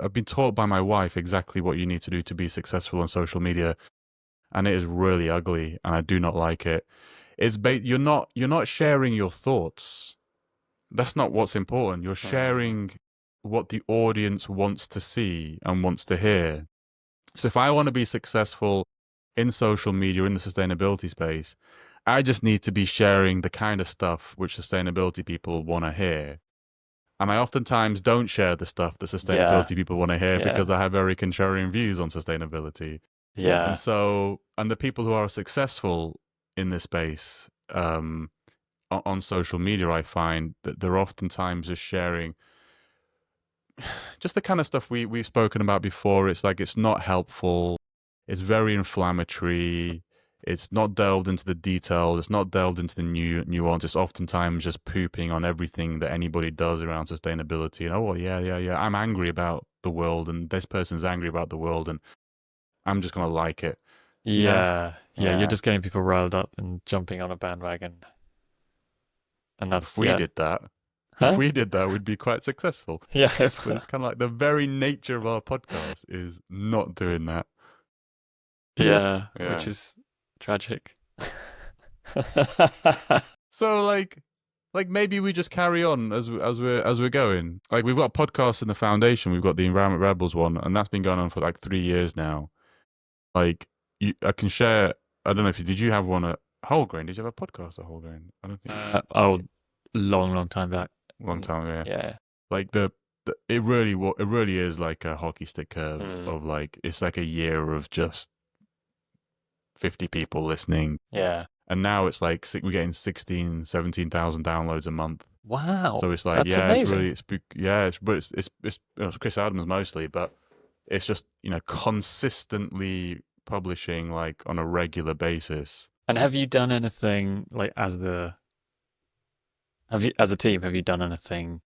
I've been taught by my wife exactly what you need to do to be successful on social media, and it is really ugly, and I do not like it. You're not sharing your thoughts. That's not what's important. You're Mm. sharing what the audience wants to see and wants to hear. So if I want to be successful in social media, in the sustainability space, I just need to be sharing the kind of stuff which sustainability people want to hear. And I oftentimes don't share the stuff that Yeah, sustainability people want to hear yeah, because I have very contrarian views on sustainability. And yeah. so, and the people who are successful in this space, on social media, I find that they're oftentimes just sharing just the kind of stuff we've spoken about before. It's like it's not helpful. It's very inflammatory. It's not delved into the details. It's not delved into the nuance. It's oftentimes just pooping on everything that anybody does around sustainability. And oh, well, yeah, yeah, yeah. I'm angry about the world, and this person's angry about the world, and I'm just gonna like it. Yeah, Yeah, yeah, you're yeah. just getting people riled up and jumping on a bandwagon. And If that's, we yeah. did that, if Huh? we did that, we'd be quite successful. Yeah. But it's kind of like the very nature of our podcast is not doing that. Yeah, which Yeah. is tragic. So like maybe we just carry on as we're going. Like we've got a podcast in the foundation. We've got the Environment Rebels one, and that's been going on for like 3 years now. Like I can share. I don't know if did you have one at Whole Grain? Did you have a podcast at Whole Grain? I don't think Oh, long, long time back. long time. Yeah. Yeah. Like it really is like a hockey stick curve Mm, of like it's like a year of just 50 people listening, yeah. and now it's like we're getting 16, 17,000 downloads a month. Wow, So it's like, that's yeah, it's amazing. really, yeah, but it's Chris Adams mostly, but it's just consistently publishing like on a regular basis. And have you done anything like have you as a team, have you done anything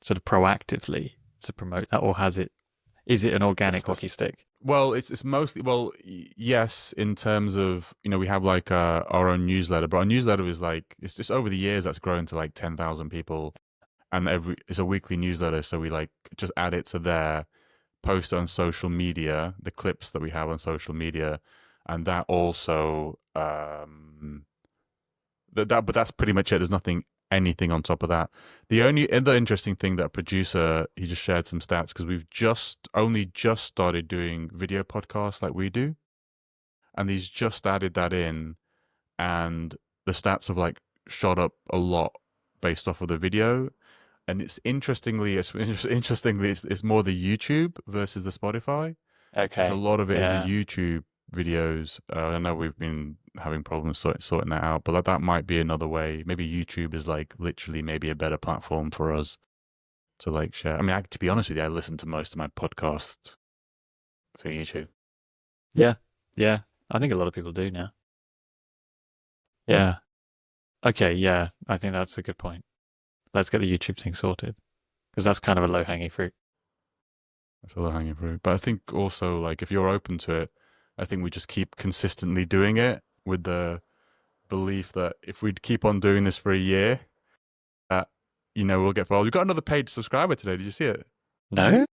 sort of proactively to promote that, or is it an organic Just, hockey just stick? well, it's mostly yes, in terms of we have like our own newsletter, but our newsletter is like it's just over the years that's grown to like 10,000 people, and it's a weekly newsletter, so we like just add it to there, post on social media, the clips that we have on social media, and that also but that's pretty much it. There's anything on top of that. The only other interesting thing that a producer he just shared some stats because we've just started doing video podcasts like we do, and he's just added that in, and the stats have like shot up a lot based off of the video. And it's more the YouTube versus the Spotify. Because a Okay. lot of it is the Yeah. YouTube videos. I know we've been having problems sorting that out, but that might be another way. Maybe YouTube is like literally maybe a better platform for us to like share. I mean, to be honest with you, I listen to most of my podcasts through YouTube. Yeah. Yeah. I think a lot of people do now. Yeah. Okay. Yeah. I think that's a good point. Let's get the YouTube thing sorted because that's kind of a low hanging fruit. That's a low hanging fruit. But I think also like if you're open to it, I think we just keep consistently doing it with the belief that if we keep on doing this for a year, that we'll get followed. We got another paid subscriber today. Did you see it? No?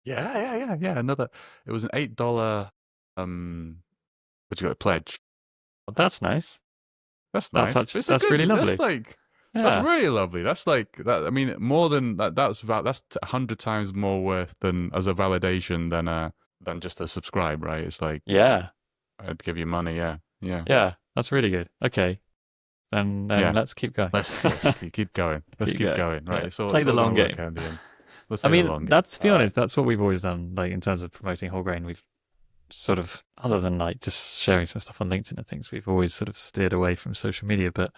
Yeah, yeah, yeah, yeah. Another. It was an $8. What you got? Pledge. Well, that's nice. That's nice. It's a That's good. really That's lovely. like. That's Yeah. really lovely. That's like that. I mean, more than that. That's 100 times more worth than as a validation than just a subscribe. Right? It's like Yeah. I'd give you money. Yeah, yeah, Yeah. That's really good. Okay. Then yeah. let's keep going. Let's keep going. Let's Keep keep going. going. Right. Yeah. It's Play the all long gonna work game. out in the end. Let's I play the mean, long game. that's to be All right. honest, that's what we've always done. Like in terms of promoting whole grain, we've sort of, other than like just sharing some stuff on LinkedIn and things, we've always sort of steered away from social media. But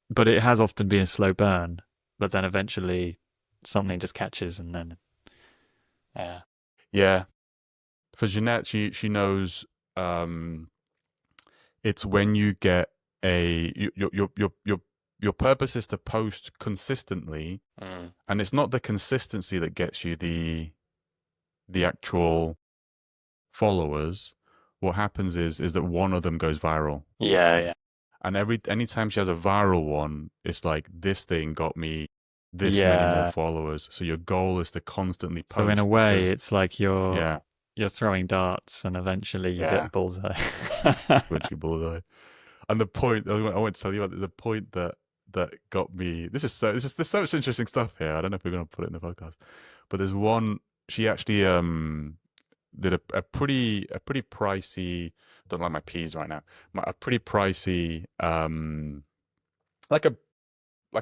but it has often been a slow burn. But then eventually something just catches, and then yeah, Yeah. For Jeanette, she knows. Um, it's when you get your purpose is to post consistently, mm. and it's not the consistency that gets you the actual followers. What happens is that one of them goes viral, Yeah, yeah, and anytime she has a viral one, it's like this thing got me this many more Yeah. followers. So your goal is to constantly So in a post way, because, it's like yeah, you're throwing darts, and eventually you yeah, get bullseye. which you bullseye. And the point I want to tell you about the point that got me. There's so much interesting stuff here. I don't know if we're going to put it in the podcast, but there's one. She actually did a pretty pricey. Don't like my peas right now. A pretty pricey like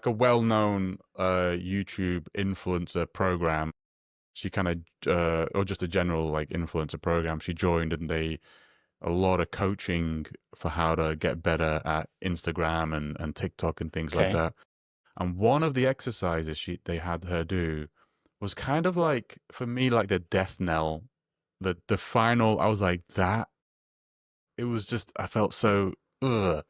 a well-known YouTube influencer program. She kind of or just a general like influencer program she joined, and they a lot of coaching for how to get better at Instagram and TikTok and things like Okay. that. And one of the exercises they had her do was kind of like, for me, like the death knell. The final, I was like, that it was just, I felt so ugh.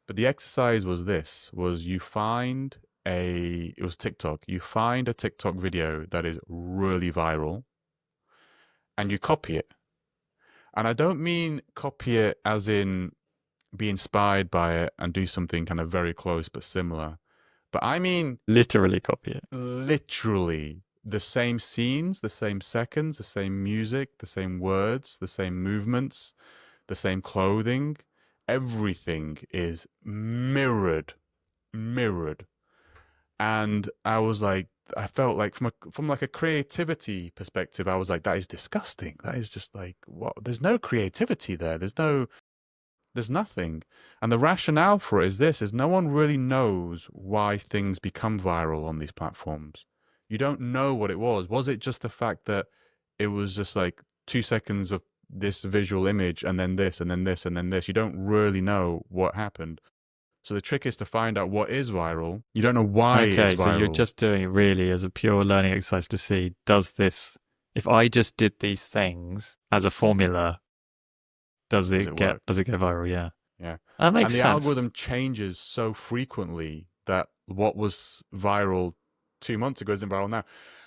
But the exercise was you find it was TikTok. You find a TikTok video that is really viral and you copy it. And I don't mean copy it as in be inspired by it and do something kind of very close but similar. But I mean Literally copy it. literally the same scenes, the same seconds, the same music, the same words, the same movements, the same clothing. Everything is mirrored. And I was like, I felt like from like a creativity perspective, I was like, that is disgusting. That is just like, what? There's no creativity there. There's nothing. And the rationale for it is no one really knows why things become viral on these platforms. You don't know what it was. Was it just the fact that it was just like 2 seconds of this visual image and then this and then this and then this? You don't really know what happened. So the trick is to find out what is viral. You don't know why it's Okay, so you're viral. just doing it really as a pure learning exercise to see, if I just did these things as a formula, does Does it it work? does it go viral? Yeah. Yeah. That makes And the sense. algorithm changes so frequently that what was viral 2 months ago isn't viral now.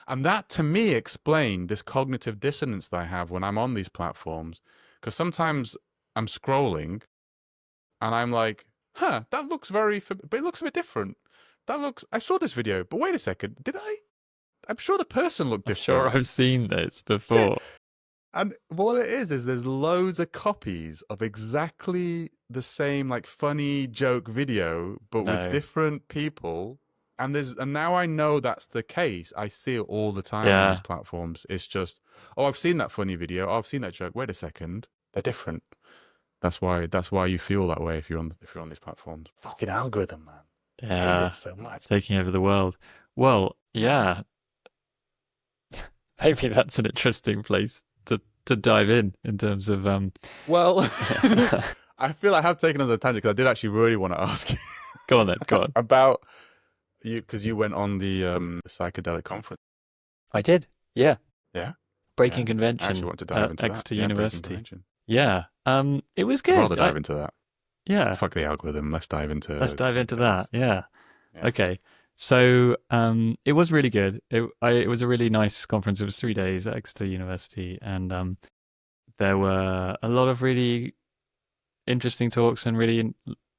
And that to me explained this cognitive dissonance that I have when I'm on these platforms. Because sometimes I'm scrolling and I'm like, that looks but it looks a bit different. I saw this video, but wait a second, did I? I'm sure the person looked I'm sure different. I've seen this That's it. before. And what it is there's loads of copies of exactly the same like funny joke video, but with No. different people. And now I know that's the case. I see it all the time on these Yeah. platforms. It's just, oh, I've seen that funny video. Oh, I've seen that joke. Wait a second, they're different. That's why you feel that way if you're on these platforms. Fucking algorithm, man. I hate Yeah. it so much. Taking over the world. Well, yeah. Maybe that's an interesting place to dive in terms of Well, I feel I have taken us on a tangent because I did actually really want to ask you Go on then, go on. about you because you went on the psychedelic conference. I did. Yeah. Yeah, Breaking yeah. I Convention actually want to dive into that. Exeter Yeah, breaking University. convention. Yeah. It was I'd good. rather dive into that. Yeah. Fuck the algorithm. Let's dive into that. psychedelics. Yeah. Yeah. Okay. So it was really good. It was a really nice conference. It was 3 days at Exeter University, and there were a lot of really interesting talks and really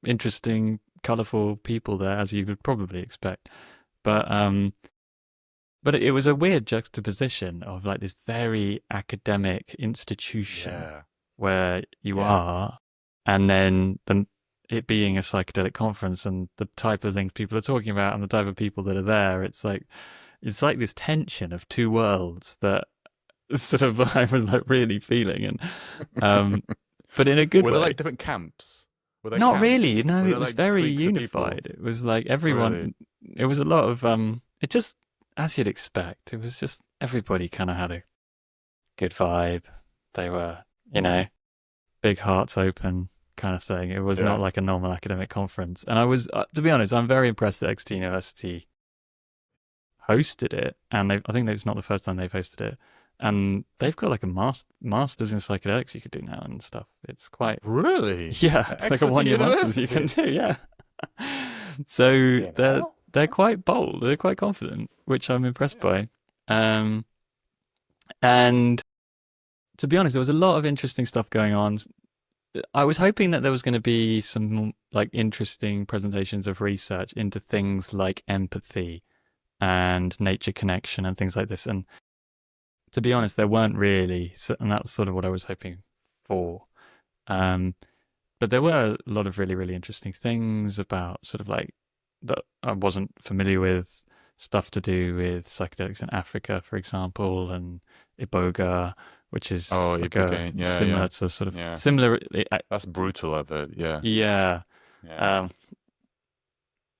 interesting, colourful people there, as you would probably expect. But it was a weird juxtaposition of like this very academic institution Yeah. where you Yeah. are, and then it being a psychedelic conference and the type of things people are talking about and the type of people that are there. It's like this tension of two worlds that sort of I was like really feeling, and but in a good Were way. there like different camps? Were there Not camps? really. No, Were it there was like very cliques of people? unified. It was like everyone. Really? It was a lot of it just as you'd expect. It was just everybody kind of had a good vibe. They were, big hearts open kind of thing. It was not like a normal academic conference. And I was, to be honest, I'm very impressed that Exeter University hosted it. And I think it's not the first time they've hosted it. And they've got like a master's in psychedelics you could do now and stuff. It's quite Really? yeah, it's like a 1-year master's you can do. Yeah. So they're quite bold. They're quite confident, which I'm impressed by. And to be honest, there was a lot of interesting stuff going on. I was hoping that there was going to be some like interesting presentations of research into things like empathy and nature connection and things like this. And to be honest, there weren't really, and that's sort of what I was hoping for. But there were a lot of really, really interesting things about sort of like that I wasn't familiar with, stuff to do with psychedelics in Africa, for example, and Iboga, which is like a Ibogaine. Yeah, similar yeah, to sort of yeah. similar. That's brutal of it. Yeah, Yeah, yeah, um,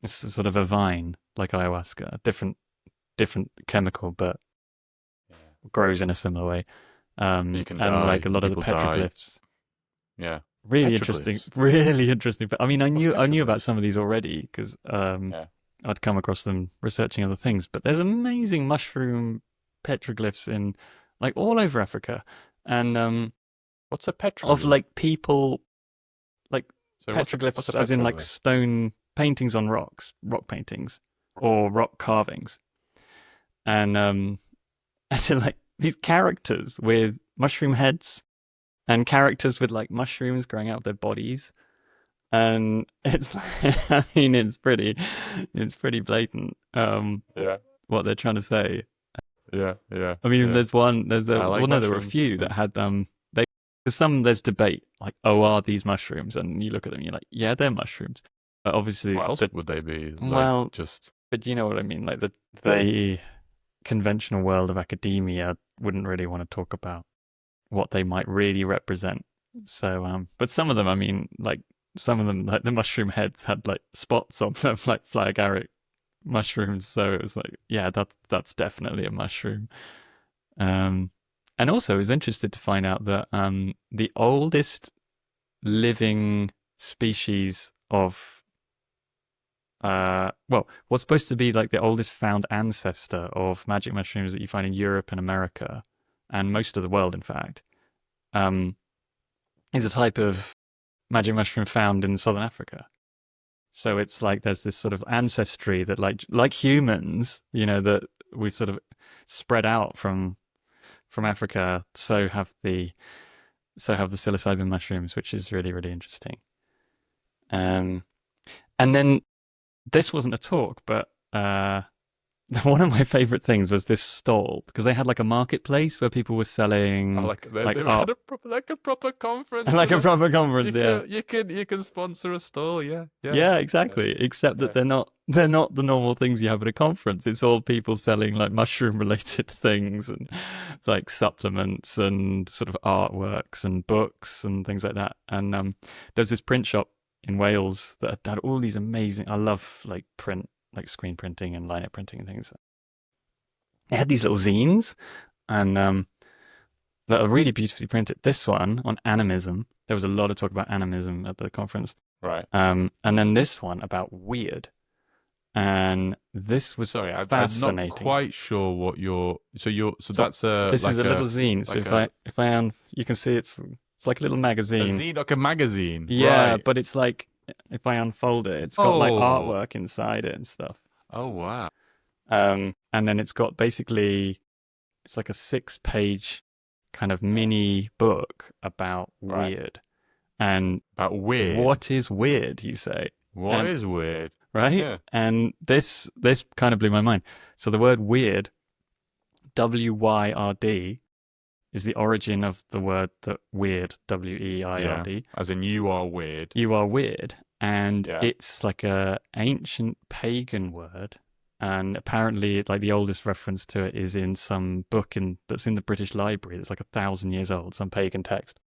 it's sort of a vine like ayahuasca, different chemical, but yeah. grows in a similar way. You can And like die, a and lot of the people die. petroglyphs. Yeah, Really interesting, petroglyphs. really interesting. But I mean, What's I knew about petroglyphs? some of these already because Yeah. I'd come across them researching other things. But there's amazing mushroom petroglyphs in like all over Africa, and What's a of petroglyph? like people like So what's a petroglyphs, as in like petroglyph? stone paintings on rocks, rock paintings, or rock carvings, and and then like these characters with mushroom heads and characters with like mushrooms growing out of their bodies. And it's like, I mean, it's pretty blatant, Yeah, what they're trying to say. yeah, yeah, I mean, yeah. well, I like no, there were a mushrooms. few Yeah. that had, there's debate, like, oh, are these mushrooms? And you look at them, you're like, yeah, they're mushrooms. But obviously, What else would they be? Like well, just but you know what I mean? Like, the conventional world of academia wouldn't really want to talk about what they might really represent. So, but some of them, I mean, like some of them, like the mushroom heads had like spots on them, like fly agaric mushrooms. So it was like, yeah, that's definitely a mushroom. Um, and also, I was interested to find out that the oldest living species of what's supposed to be like the oldest found ancestor of magic mushrooms that you find in Europe and America and most of the world, in fact, um, is a type of magic mushroom found in southern Africa. So it's like there's this sort of ancestry that like humans, you know, that we sort of spread out from Africa. So have the psilocybin mushrooms, which is really, really interesting. Um, and then this wasn't a talk, but one of my favorite things was this stall because they had like a marketplace where people were selling like like they art, had a proper conference like with a it. proper conference. Yeah, You can sponsor a stall. Yeah, yeah, yeah, yeah, exactly. Except that yeah. they're not the normal things you have at a conference. It's all people selling like mushroom related things and it's like supplements and sort of artworks and books and things like that. And there's this print shop in Wales that had all these amazing. I love like print, like screen printing and line printing and things. They had these little zines and that are really beautifully printed. This one on animism. There was a lot of talk about animism at the conference. Right. And then this one about Wyrd. And this was Sorry, I'm not fascinating. quite sure what so So that's this is a little zine. So like a if I you can see it's like a little magazine. zine, like a magazine, Yeah, right? but it's like if I unfold it, it's got like Oh, artwork inside it and stuff. oh wow, And then it's got basically it's like a 6-page kind of mini book about right. Wyrd. And About weird. what is Wyrd, you say? What And is weird? right? Yeah. And this kind of blew my mind. So the word Wyrd, Wyrd, is the origin of the word that weird, Yeah. Weird. As in you are weird. You are weird, and Yeah. it's like a ancient pagan word. And apparently, like the oldest reference to it is in some book that's in the British Library. That's like 1,000 years old, some pagan text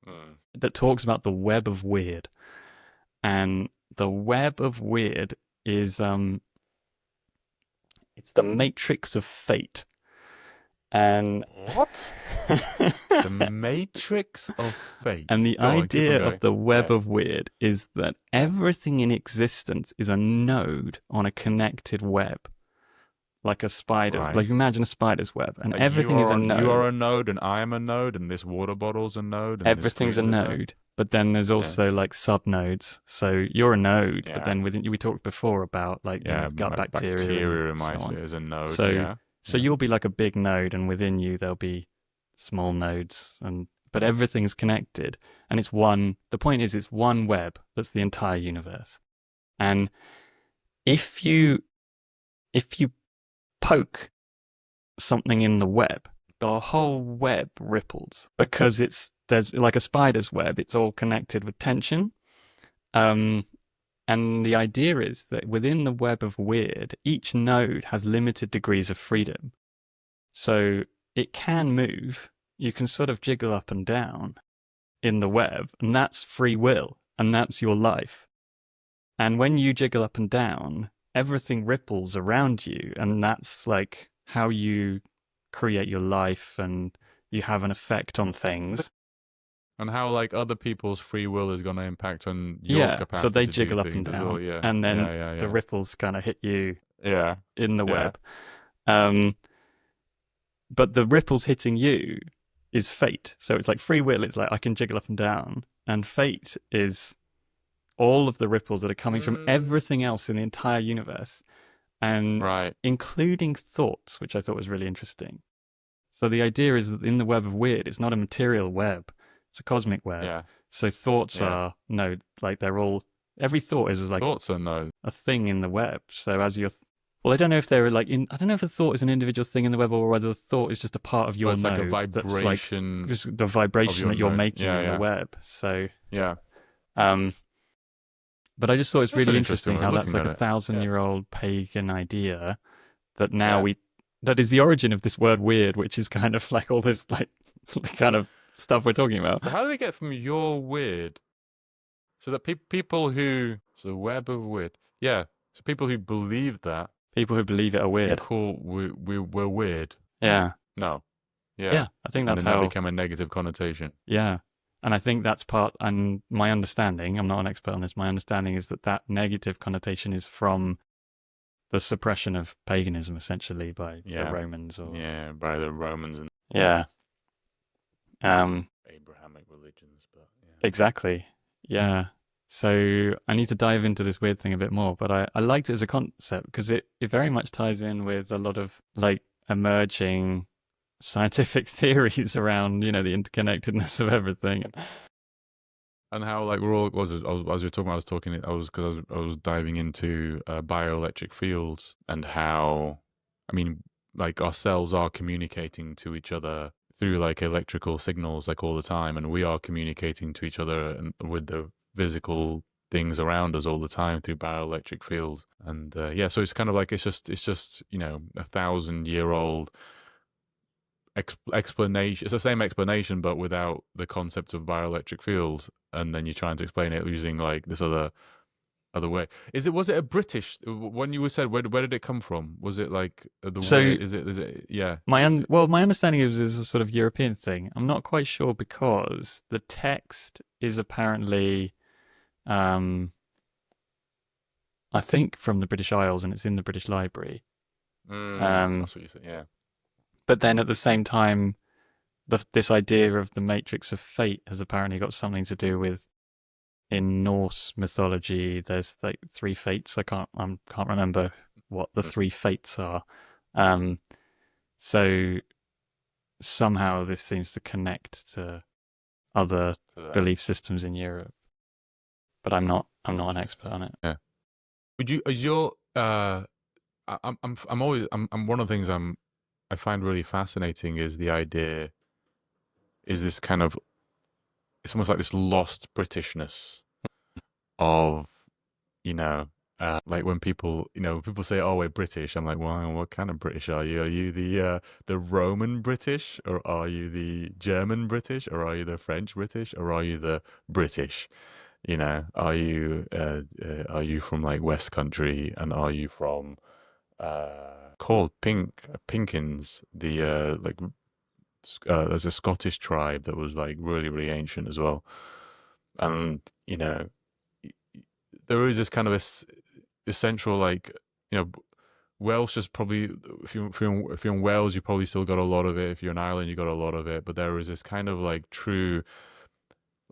Mm. that talks about the web of weird. And the web of weird is it's the matrix of fate. And What? The Matrix of Fate. and the Go on, keep on idea of going. the web Yeah. of weird is that Yeah. everything in existence is a node on a connected web, like a spider's. Right. Like imagine a spider's web, and Like everything is a you are node. a node, and I am a node, and this water bottle's a node, and this Everything's a screen's a node. node, but then there's Yeah. also like subnodes. So you're a node, but Yeah. then within we talked before about like Yeah. gut bacteria Bacteria and in my so on. shit is a node. So Yeah. so Yeah. you'll be like a big node, and within you there'll be small nodes, but everything's connected, and it's one. The point is, it's one web that's the entire universe. And if you poke something in the web, the whole web ripples because there's like a spider's web. It's all connected with tension. And the idea is that within the web of Wyrd, each node has limited degrees of freedom. So it can move. You can sort of jiggle up and down in the web, and that's free will, and that's your life. And when you jiggle up and down, everything ripples around you, and that's like how you create your life, and you have an effect on things. And how like other people's free will is going to impact on your capacity so they to jiggle do up and things as down, well, yeah. and then the ripples kind of hit you in the web. But the ripples hitting you is fate. So it's like free will. It's like I can jiggle up and down, and fate is all of the ripples that are coming from everything else in the entire universe, and including thoughts, which I thought was really interesting. So the idea is that in the web of Wyrd, it's not a material web; it's a cosmic web. Yeah. So thoughts are like they're all. Every thought is like thoughts are a thing in the web. So as you're well, I don't know if they're like I don't know if a thought is an individual thing in the web, or whether the thought is just a part of your node. Like a vibration. That's like just the vibration that you're making in the web. So but I just thought it's really interesting how that's like a 1,000-year-old pagan idea that now that is the origin of this word Wyrd, which is kind of like all this like kind of stuff we're talking about. So how did it get from your Wyrd? So that people who the web of Wyrd, so people who believe that. People who believe it are weird. We're weird. Yeah. No. Yeah. I think that's and then how that became a negative connotation. Yeah. And I think that's part, and my understanding, I'm not an expert on this, my understanding is that negative connotation is from the suppression of paganism, essentially, by the Romans. By the Romans. Abrahamic religions. But Exactly. Yeah. So I need to dive into this Wyrd thing a bit more, but I liked it as a concept because it very much ties in with a lot of like emerging scientific theories around, the interconnectedness of everything. And how like we're all, as you were talking about, I was diving into bioelectric fields and how, I mean, like our cells are communicating to each other through like electrical signals like all the time, and we are communicating to each other and with the physical things around us all the time through bioelectric fields. And so it's kind of like it's just 1,000-year-old explanation. It's the same explanation but without the concept of bioelectric fields, and then you're trying to explain it using like this other way. Was it a British, when you said where did it come from? Was it like is it my understanding is a sort of European thing. I'm not quite sure because the text is apparently I think from the British Isles, and it's in the British Library. That's what you said, But then at the same time, this idea of the matrix of fate has apparently got something to do with, in Norse mythology, there's like 3 fates. I can't remember what the 3 fates are. So somehow this seems to connect to other belief systems in Europe. But I'm not an expert on it. Yeah. I'm one of the things I find really fascinating is the idea, is this kind of, it's almost like this lost Britishness of, like when people say, oh, we're British, I'm like, well, what kind of British are you? Are you the Roman British, or are you the German British, or are you the French British, or are you the British? Are you from like West Country, and are you from called Pinkins, the there's a Scottish tribe that was like really, really ancient as well. And there is this kind of essential, like, Welsh is probably, if you're in Wales, you probably still got a lot of it. If you're in Ireland, you got a lot of it. But there is this kind of like true,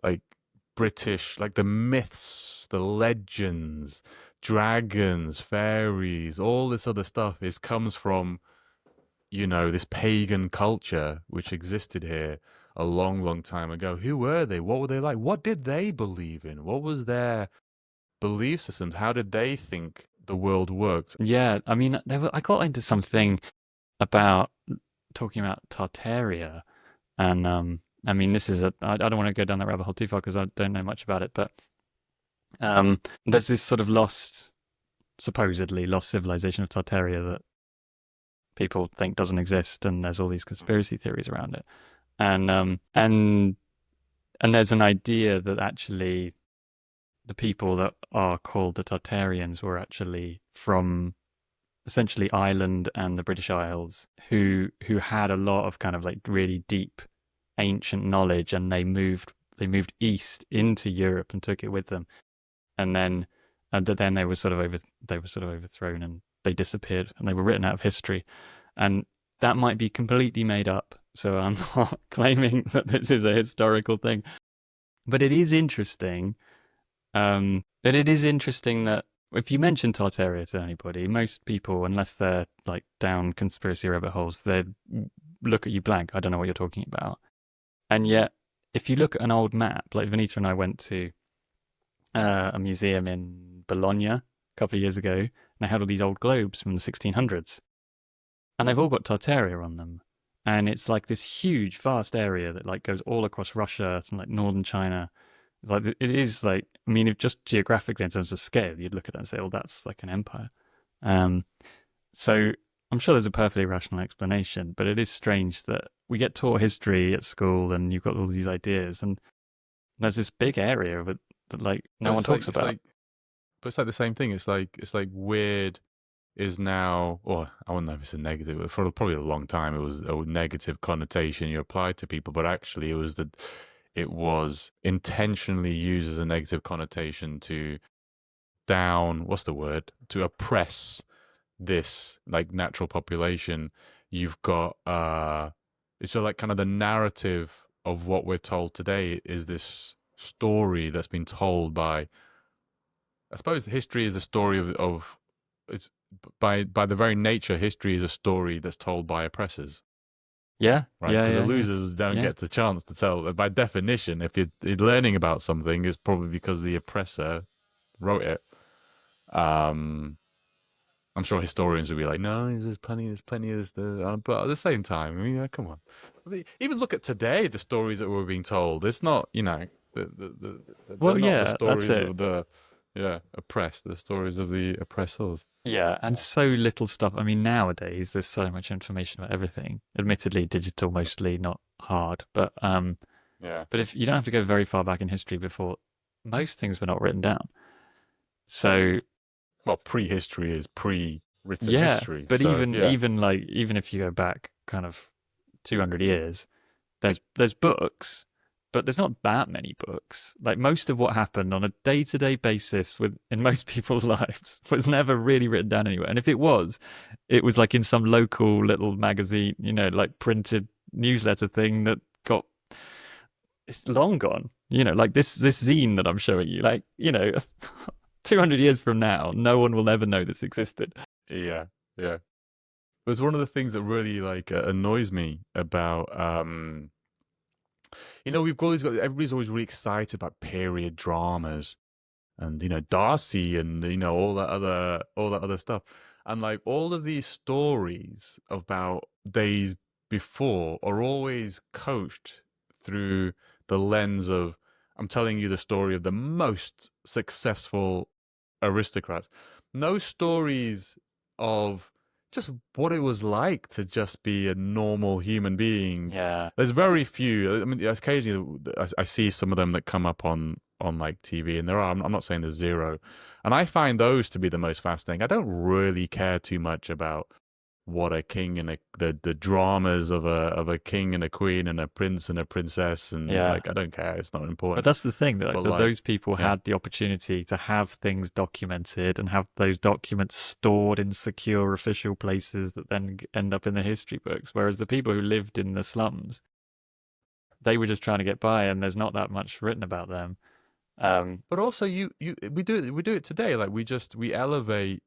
like, British, like the myths, the legends, dragons, fairies, all this other stuff comes from, this pagan culture which existed here a long, long time ago. Who were they? What were they like? What did they believe in? What was their belief systems? How did they think the world worked. Yeah, I mean, I got into something about talking about Tartaria, and I mean, this is I don't want to go down that rabbit hole too far because I don't know much about it, but there's this sort of supposedly lost civilization of Tartaria that people think doesn't exist, and there's all these conspiracy theories around it, and there's an idea that actually the people that are called the Tartarians were actually from essentially Ireland and the British Isles, who had a lot of kind of like really deep ancient knowledge, and they moved east into Europe and took it with them, and then they were sort of overthrown, and they disappeared, and they were written out of history, and that might be completely made up. So I'm not claiming that this is a historical thing, but it is interesting. It is interesting that if you mention Tartaria to anybody, most people, unless they're like down conspiracy rabbit holes, they look at you blank. I don't know what you're talking about. And yet, if you look at an old map, like Venita and I went to a museum in Bologna a couple of years ago, and they had all these old globes from the 1600s, and they've all got Tartaria on them. And it's like this huge, vast area that like goes all across Russia and like northern China. Like it is like, I mean, if just geographically in terms of scale, you'd look at that and say, "Oh, that's like an empire." So I'm sure there's a perfectly rational explanation, but it is strange that we get taught history at school, and you've got all these ideas, and there's this big area that like no one talks about. But it's like the same thing. It's like Wyrd is now, or I don't know if it's a negative, but for probably a long time it was a negative connotation you applied to people, but actually it was intentionally used as a negative connotation to what's the word, to oppress this like natural population. You've got it's like kind of the narrative of what we're told today is this story that's been told by, I suppose history is a story of it's by the very nature, history is a story that's told by oppressors, Yeah, right? yeah, Because the yeah, yeah, losers don't yeah. get the chance to tell. By definition, if you're learning about something, it's probably because the oppressor wrote it. Um, I'm sure historians will be like, no, there's plenty of this. But at the same time, I mean, come on. I mean, even look at today, the stories that we're being told. It's not, they're Well, not the yeah, that's stories it. of the, oppressed. The stories of the oppressors. Yeah, and so little stuff. I mean, nowadays there's so much information about everything. Admittedly, digital mostly, not hard, Yeah. but if you don't have to go very far back in history before most things were not written down. So Well, prehistory is pre-written yeah, history. but So yeah, even if you go back kind of 200 years, there's books, but there's not that many books. Like most of what happened on a day-to-day basis in most people's lives was never really written down anywhere. And if it was like in some local little magazine, like printed newsletter thing that got it's long gone. Like this zine that I'm showing you, like 200 years from now, no one will ever know this existed. yeah, yeah. It's one of the things that really like annoys me about we've always got everybody's always really excited about period dramas and Darcy and all that other stuff, and like all of these stories about days before are always coached through the lens of, I'm telling you the story of the most successful aristocrats. No stories of just what it was like to just be a normal human being. Yeah, There's very few. I mean, occasionally I see some of them that come up on like TV, and there are. I'm not saying there's zero, and I find those to be the most fascinating. I don't really care too much about what a king and the dramas of a king and a queen and a prince and a princess, and yeah. like I don't care. It's not But important. that's the thing, that, like, But that like, those people yeah, had the opportunity to have things documented and have those documents stored in secure official places that then end up in the history books. Whereas the people who lived in the slums, they were just trying to get by, and there's not that much written about them. but also we do it today. Like we elevate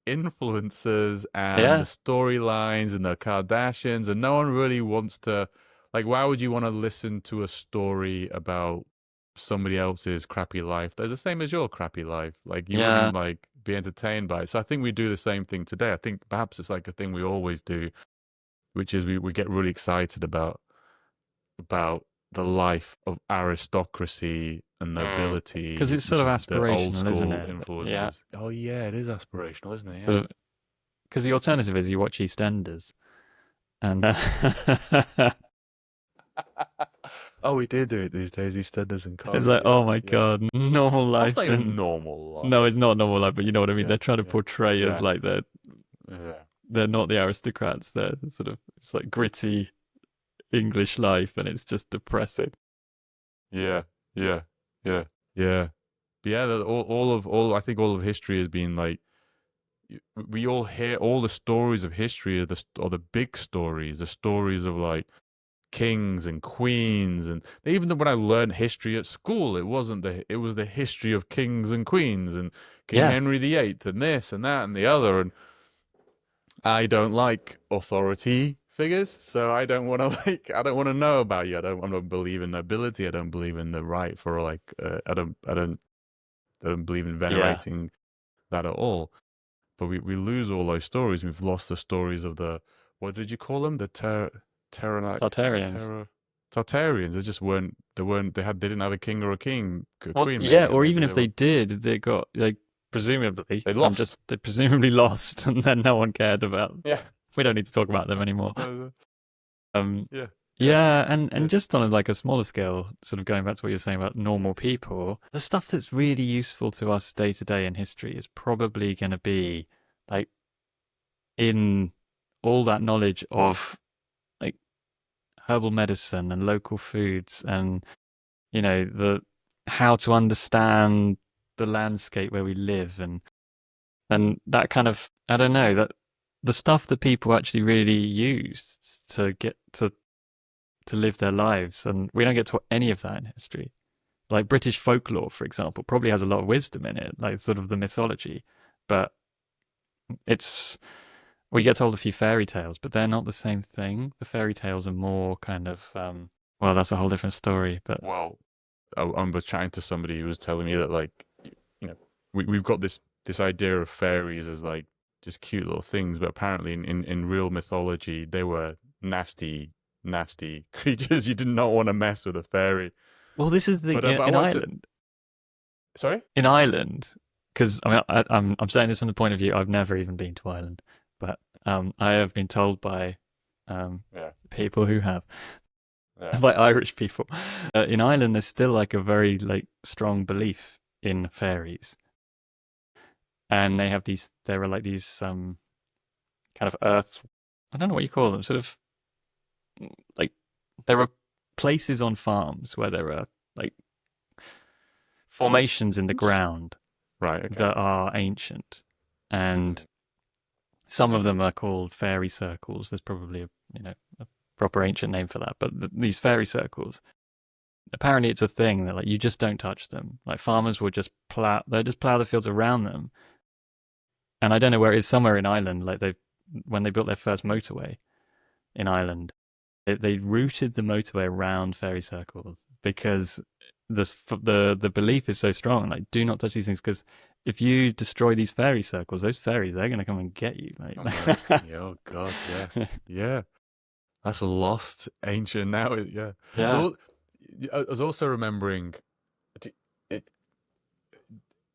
influencers and the Yeah, storylines and the Kardashians, and no one really wants to, like, why would you want to listen to a story about somebody else's crappy life? That's the same as your crappy life. Like, you yeah. wouldn't like be entertained by it. So I think we do the same thing today. I think perhaps it's like a thing we always do, which is we get really excited about the life of aristocracy and Because nobility, it's sort which of is the old aspirational, isn't school it? Yeah. influences. Oh yeah, it is aspirational, isn't it? Sort Yeah. of, because the alternative is you watch EastEnders, and Oh, we do it these days. EastEnders and it's comedy. like, Yeah, oh my yeah. god, normal That's life. not even normal No, life. it's not normal life, but you know what I mean. Yeah, They're trying to yeah, portray as yeah, like yeah, they're not the aristocrats. They're sort of, it's like gritty English life, and it's just depressing. yeah, yeah, yeah, yeah. But yeah, all I think all of history has been like we all hear all the stories of history are the big stories, the stories of like kings and queens, and even when I learned history at school, it was the history of kings and queens and King Yeah, Henry VIII and this and that and the other. And I don't like authority figures, so I don't want to I don't want to know about you. I don't believe in nobility. I don't believe in the right for like I don't believe in yeah. venerating that at all. But we lose all those stories. We've lost the stories of the, what did you call them? The Tartarians. terror Tartarians. They didn't have a king or a Well, queen yeah, maybe, and or maybe even they if they were did, they got like presumably. they lost. They presumably lost, and then no one cared about. Yeah. We don't need to talk about them anymore. Um, Yeah. Yeah. yeah, and Yeah. just on like a smaller scale, sort of going back to what you're saying about normal people, the stuff that's really useful to us day to day in history is probably going to be like in all that knowledge of like herbal medicine and local foods, and the how to understand the landscape where we live, and that kind of, I don't know, that the stuff that people actually really use to get to live their lives, and we don't get taught any of that in history. Like British folklore, for example, probably has a lot of wisdom in it, like sort of the mythology, but it's we get told a few fairy tales, but they're not the same thing. The fairy tales are more kind of well, that's a whole different story. But Well, I remember chatting to somebody who was telling me that like we've got this idea of fairies as like just cute little things, but apparently in real mythology they were nasty creatures. You did not want to mess with a fairy. well, this is the But thing but I in want to. Ireland. Sorry. In Ireland, because I mean, I'm saying this from the point of view I've never even been to Ireland, but I have been told by Yeah. people who have, Yeah. by Irish people, in Ireland there's still like a very like strong belief in fairies, and they have these. There are like these kind of earth. I don't know what you call them. Sort of like there are places on farms where there are like formations in the ground Right. Okay. that are ancient, and some of them are called fairy circles. There's probably a proper ancient name for that, but these fairy circles, apparently it's a thing that like you just don't touch them. Like farmers will just plow the fields around them. And I don't know where it is, somewhere in Ireland, like when they built their first motorway in Ireland, they routed the motorway around fairy circles because the belief is so strong. Like, do not touch these things, because if you destroy these fairy circles, those fairies, they're going to come and get you. Like, Oh God, yeah, yeah. That's a lost ancient now. Yeah. yeah. Well, I was also remembering. It,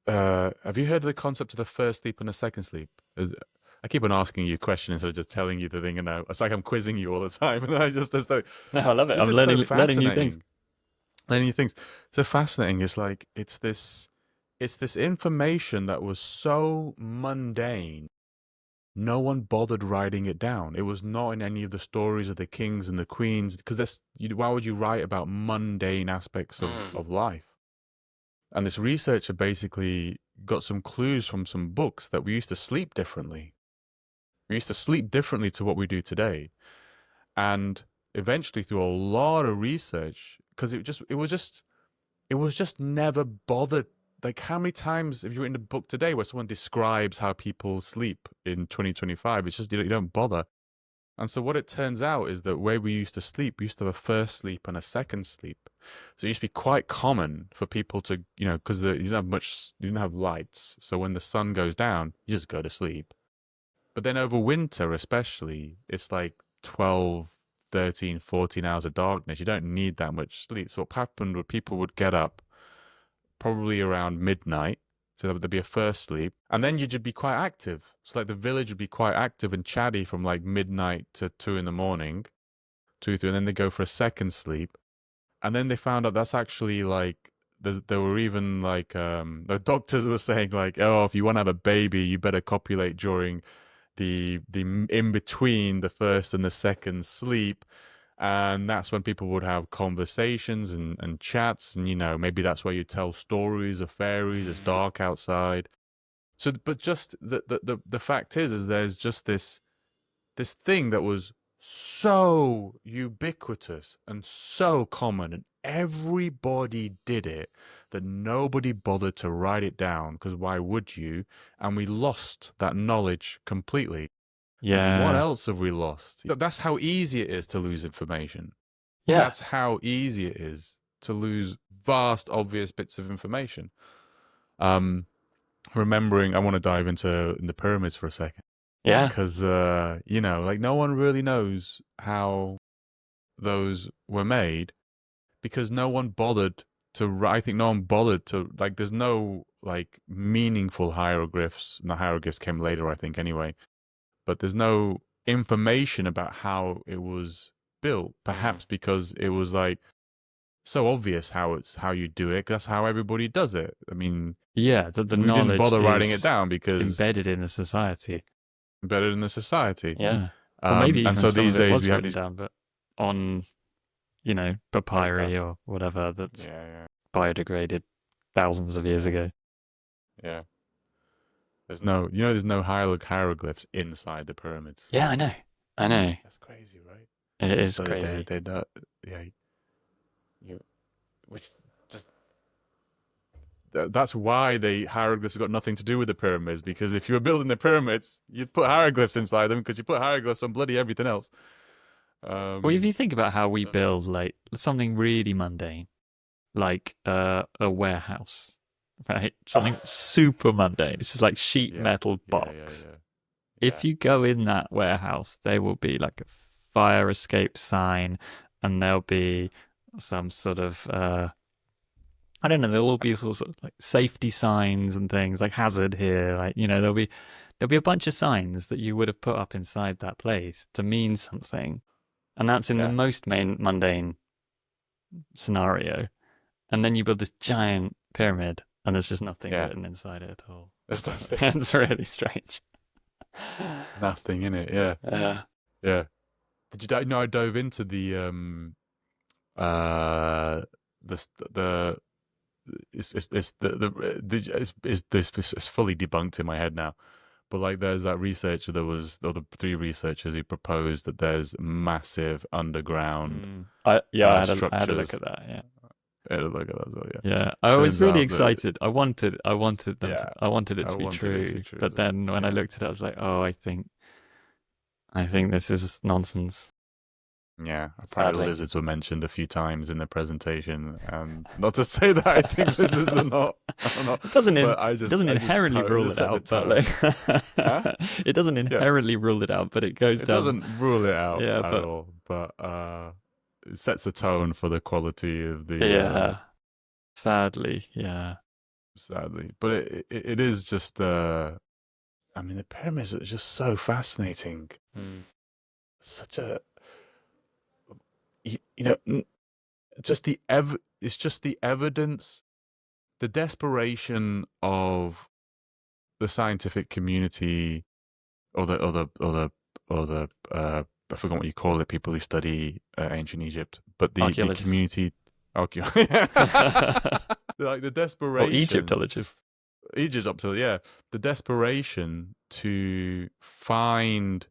have you heard of the concept of the first sleep and the second sleep? I keep on asking you a question instead of just telling you the thing, and now it's like I'm quizzing you all the time, and I just as though No, I love it. this I'm is so learning new things. fascinating. Learning new things. So fascinating. It's like it's this information that was so mundane. No one bothered writing it down. It was not in any of the stories of the kings and the queens, because why would you write about mundane aspects of life? And this researcher basically got some clues from some books that we used to sleep differently. We used to sleep differently to what we do today. And eventually, through a lot of research, because it was just never bothered. Like, how many times have you written a book today where someone describes how people sleep in 2025? It's just, you don't bother. And so what it turns out is that where we used to sleep, we used to have a first sleep and a second sleep. So it used to be quite common for people to, because you didn't have lights. So when the sun goes down, you just go to sleep. But then over winter, especially, it's like 12, 13, 14 hours of darkness. You don't need that much sleep. So what happened was people would get up probably around midnight. So there'd be a first sleep. And then you'd be quite active. So like the village would be quite active and chatty from like midnight to 2 in the morning, 2, 3, and then they go for a second sleep. And then they found out that's actually like, there were even like, the doctors were saying like, oh, if you want to have a baby, you better copulate during the in between the first and the second sleep. And that's when people would have conversations and chats, and maybe that's where you tell stories of fairies. It's dark outside. So but just the fact is there's just this thing that was so ubiquitous and so common, and everybody did it, that nobody bothered to write it down, because why would you? And we lost that knowledge completely. And what Yeah. else have we lost? That's how easy it is to lose information. Yeah. That's how easy it is to lose vast, obvious bits of information. Remembering, I want to dive into the pyramids for a second. Yeah. Because, like no one really knows how those were made, because no one bothered to, I think no one bothered to, like, there's no, like, meaningful hieroglyphs. And the hieroglyphs came later, I think, anyway. But there's no information about how it was built, perhaps because it was, like, so obvious how you do it. 'Cause that's how everybody does it. I mean, Yeah, the we didn't knowledge bother writing it is down because embedded in the society. better in the society. Yeah. Or maybe And even so some these of it days was we have written these down, but on, paper. papyri or whatever that's Yeah, biodegraded thousands of years ago. yeah. There's no, hieroglyphs inside the pyramids. Yeah, I know. That's crazy, right? It is So crazy. yeah, which just that's why the hieroglyphs have got nothing to do with the pyramids. Because if you were building the pyramids, you'd put hieroglyphs inside them, because you put hieroglyphs on bloody everything else. Well, if you think about how we build like something really mundane, like a warehouse, right? Something super mundane. It's just like sheet metal box. If you go in that warehouse, there will be like a fire escape sign, and there'll be some sort of I don't know. There will be sort of like safety signs and things like hazard here. Like there'll be a bunch of signs that you would have put up inside that place to mean something, and that's in the most mundane scenario. And then you build this giant pyramid, and there's just nothing written inside it at all. It's really strange. Nothing in it. Yeah. Yeah. Did you know I dove into the it's fully debunked in my head now, but like there's that researcher, the 3 researchers who proposed that there's massive underground I had a structures. look at that. Yeah. I had a look at that as well. Yeah. I was really excited. I wanted them I wanted it to be true. But then when I looked at it, I was like, oh, I think this is nonsense. Yeah, apparently lizards were mentioned a few times in the presentation, and not to say that I think lizards are not. It doesn't inherently rule it out, but like, it doesn't inherently rule it out, but it goes down. It doesn't rule it out at all, but it sets the tone for the quality of the. Sadly, yeah. Sadly, but it is just I mean, the pyramids are just so fascinating. Such a. Just it's just the evidence, the desperation of the scientific community, or the I forgot what you call it, people who study ancient Egypt, but the community, like the desperation, or Egyptologists, the desperation to find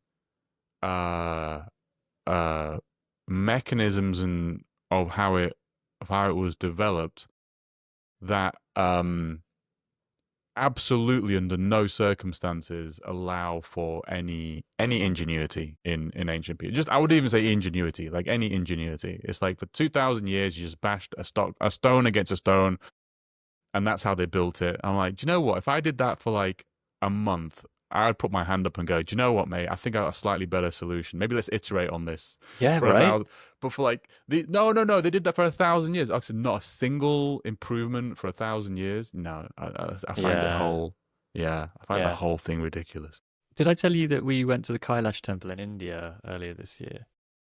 mechanisms of how it was developed that absolutely under no circumstances allow for any ingenuity in ancient people. Just I would even say ingenuity, like any ingenuity. It's like for 2,000 years you just bashed a stone against a stone, and that's how they built it. I'm like, do you know what? If I did that for like a month, I'd put my hand up and go, do you know what, mate? I think I got a slightly better solution. Maybe let's iterate on this Yeah, for a right. thousand. But for like no, they did that for 1,000 years. I said not a single improvement for 1,000 years. No, I find it Yeah, whole. Yeah, I find that yeah. whole thing ridiculous. Did I tell you that we went to the Kailash temple in India earlier this year? Which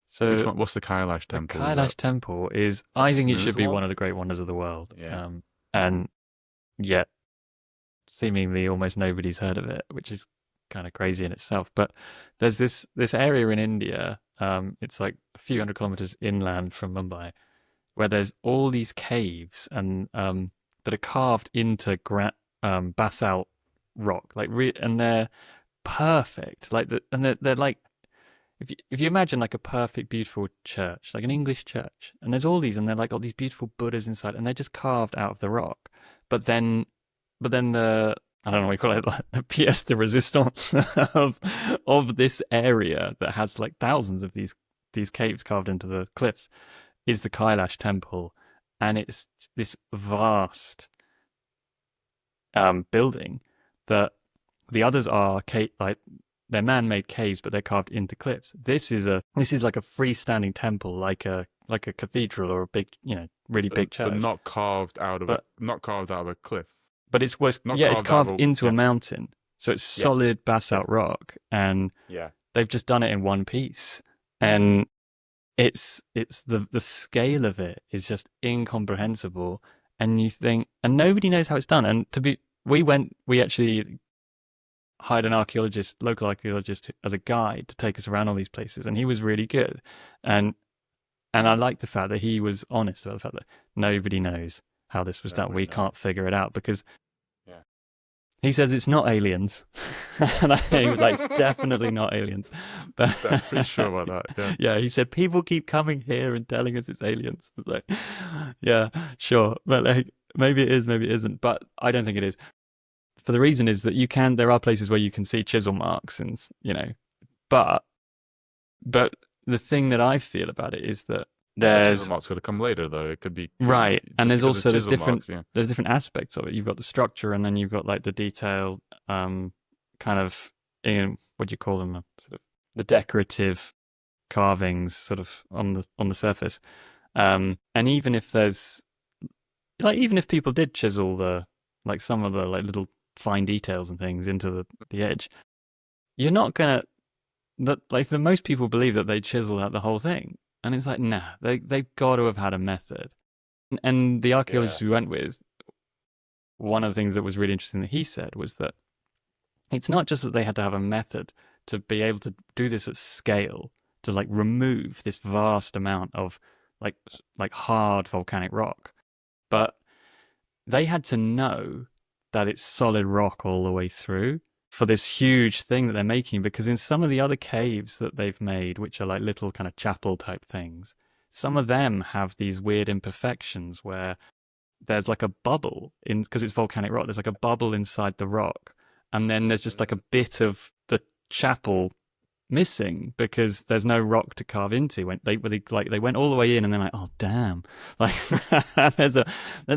So one? What's the Kailash the temple? Is that Kailash temple is, like I the think it should smooth be one? one of the great wonders of the world. Yeah. And yet seemingly almost nobody's heard of it, which is kind of crazy in itself. But there's this area in India, it's like a few hundred kilometers inland from Mumbai, where there's all these caves and that are carved into basalt rock, and they're perfect. They're like, if you imagine like a perfect, beautiful church, like an English church, and there's all these, and they're like got these beautiful Buddhas inside, and they're just carved out of the rock. But then, but then the I don't know what you call it, like the pièce de résistance of this area that has like thousands of these caves carved into the cliffs is the Kailash temple, and it's this vast building that the others are like they're man-made caves, but they're carved into cliffs. This is like a freestanding temple, like a cathedral or a big, really big But church. not carved out of But a cliff. it's Carved out of carved a into a yeah mountain, so it's yeah solid yeah basalt rock, and yeah. they've just done it in one piece, and it's the scale of it is just incomprehensible, and you think, and nobody knows how it's done. And we actually hired an local archaeologist as a guide to take us around all these places, and he was really good. And I like the fact that he was honest about the fact that nobody knows how this was done. Nobody We knows. can't figure it out because Yeah. he says it's not aliens. And he was like, it's definitely not aliens. But I'm pretty sure about that. Yeah. yeah, he said people keep coming here and telling us it's aliens. It's like, yeah, sure, but like maybe it is, maybe it isn't. But I don't think it is. For the reason is that there are places where you can see chisel marks, and but the thing that I feel about it is that The chisel there's mark's got to come later, though. It could be right, and just there's because of also chisel marks. Yeah. there's different aspects of it. You've got the structure, and then you've got like the detail, kind of in what do you call them, sort of the decorative carvings, sort of on the surface. And even if there's even if people did chisel some of the like little fine details and things into the edge, you're not gonna the most people believe that they chisel out the whole thing, and it's like nah, they've got to have had a method. And the Yeah. archaeologist we went with, one of the things that was really interesting that he said was that it's not just that they had to have a method to be able to do this at scale, to like remove this vast amount of like hard volcanic rock, but they had to know that it's solid rock all the way through for this huge thing that they're making. Because in some of the other caves that they've made, which are like little kind of chapel type things, some of them have these weird imperfections where there's like a bubble because it's volcanic rock. There's like a bubble inside the rock, and then there's just like a bit of the chapel missing because there's no rock to carve into. When they went all the way in, and they're like, oh damn, like there's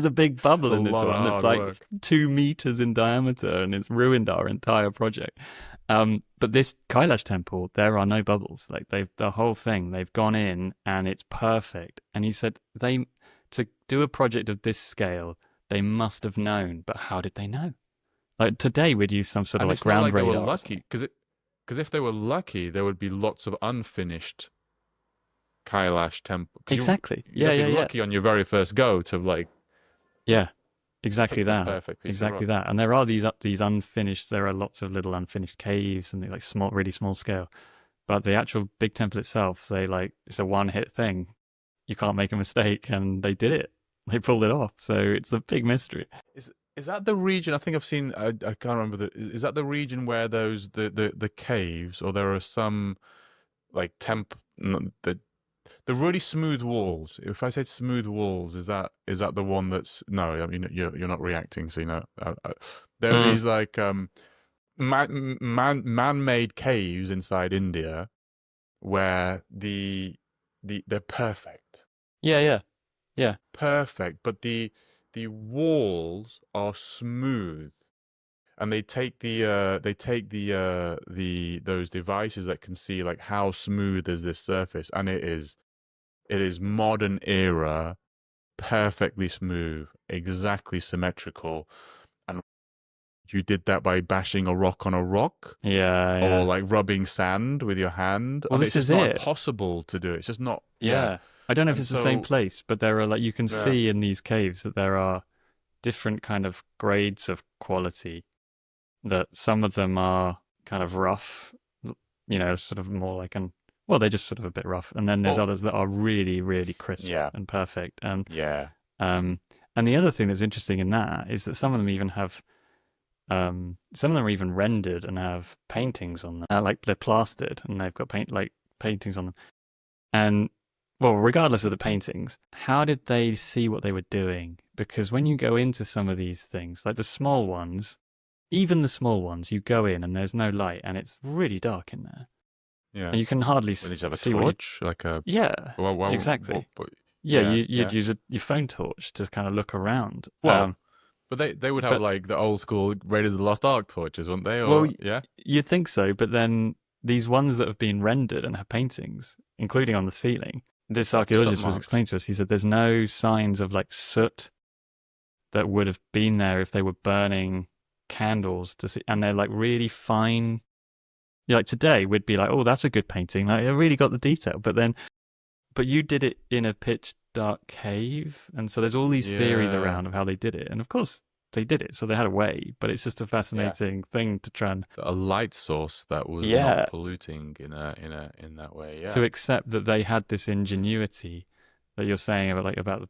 a big bubble A in this lot of one that's hard like work. 2 meters in diameter, and it's ruined our entire project. But this Kailash temple, there are no bubbles. Like the whole thing, they've gone in and it's perfect. And he said to do a project of this scale, they must have known. But how did they know? Like today, we'd use some sort of And like it's not ground like they were radar. lucky, because if they were lucky, there would be lots of unfinished Kailash temple. Because Exactly. you'd Yeah, have to yeah, be yeah. lucky on your very first go to like Yeah, exactly pick the that. perfect piece of Exactly rock. that. And there are these unfinished. There are lots of little unfinished caves and they like small, really small scale. But the actual big temple itself, it's a one-hit thing. You can't make a mistake, and they did it. They pulled it off. So it's a big mystery. Is that the region? I think I've seen. I can't remember. Is that the region where the caves, or there are some like the really smooth walls. If I said smooth walls, is that the one that's no? I mean, you're not reacting, so you know. There are Mm. these like man-made caves inside India where they're perfect, Yeah, yeah, yeah, perfect, but the walls are smooth, and they take the those devices that can see like how smooth is this surface, and it is modern era, perfectly smooth, exactly symmetrical, and you did that by bashing a rock on a rock yeah, or yeah. like rubbing sand with your hand. I Well, mean, this it's just is not it. impossible to do. It's just not, yeah. Yeah. I don't know if And it's the same so, place, but there are like you can yeah, see in these caves that there are different kind of grades of quality. That some of them are kind of rough, sort of more like well, they're just sort of a bit rough, and then there's well, others that are really, really crisp yeah, and perfect. yeah. Um, and the other thing that's interesting in that is that some of them even have some of them are even rendered and have paintings on them, like they're plastered and they've got paintings on them. And well, regardless of the paintings, how did they see what they were doing? Because when you go into some of these things, like the small ones, even the small ones, you go in and there's no light and it's really dark in there. Yeah. And you can hardly When did you have a see what you. torch? Like a, Yeah, what, exactly. Yeah, yeah, you'd yeah. use your phone torch to kind of look around. Well, but they would have But like the old school Raiders of the Lost Ark torches, wouldn't they? well, Or yeah, you'd think so. But then these ones that have been rendered and have paintings, including on the ceiling, this soot archaeologist was marks. explaining to us. He said there's no signs of like soot that would have been there if they were burning candles to see, and they're like really fine. Like today, we'd be like, "Oh, that's a good painting. Like, it really got the detail." But you did it in a pitch dark cave, and so there's all these theories Yeah, around of how they did it, and of course they did it, so they had a way. But it's just a yeah. fascinating thing to try and So a light source that was not yeah, polluting in that way. to Yeah. accept that they had this ingenuity that you're saying about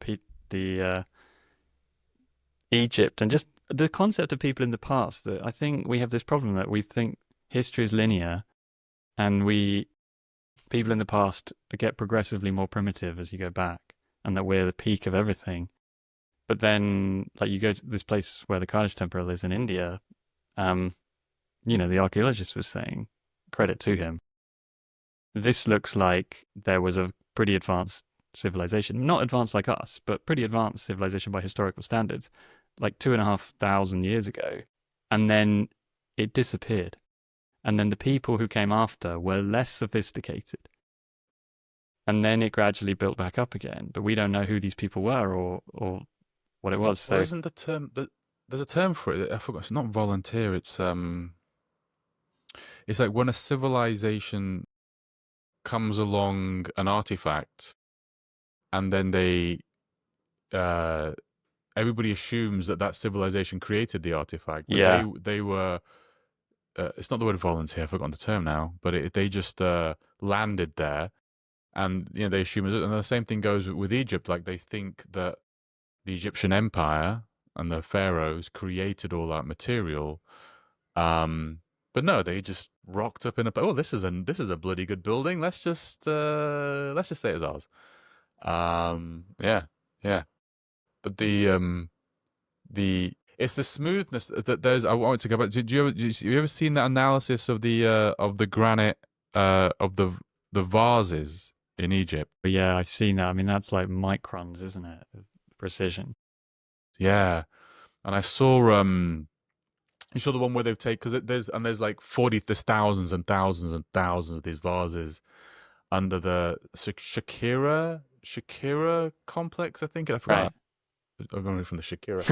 the Egypt and just the concept of people in the past. That I think we have this problem that we think history is linear, and people in the past get progressively more primitive as you go back, and that we're the peak of everything. But then, like you go to this place where the Kailash temple is in India, um, the archaeologist was saying, credit to him, this looks like there was a pretty advanced civilization, not advanced like us, but pretty advanced civilization by historical standards, like 2,500 years ago, and then it disappeared. And then the people who came after were less sophisticated. And then it gradually built back up again. But we don't know who these people were or what it was. Well, So isn't the term? There's a term for it. I forgot. It's not volunteer. It's like when a civilization comes along an artifact, and then uh, everybody assumes that civilization created the artifact, but yeah, they were. It's not the word volunteer. I've forgotten the term now, but they just landed there, and they assume it. And the same thing goes with Egypt. Like they think that the Egyptian Empire and the pharaohs created all that material. But no, they just rocked up in a. Oh, this is a bloody good building. Let's just say it's ours. Yeah, yeah. But the it's the smoothness that there's. I want to go back. You ever seen that analysis of the granite of the vases in Egypt? but yeah, I've seen that. I mean, that's like microns, isn't it? Precision. Yeah, and I saw you saw the one where they've taken because there's like there's thousands and thousands and thousands of these vases under the Shakira complex, I think. I Right. forgot. I'm going from the Shakira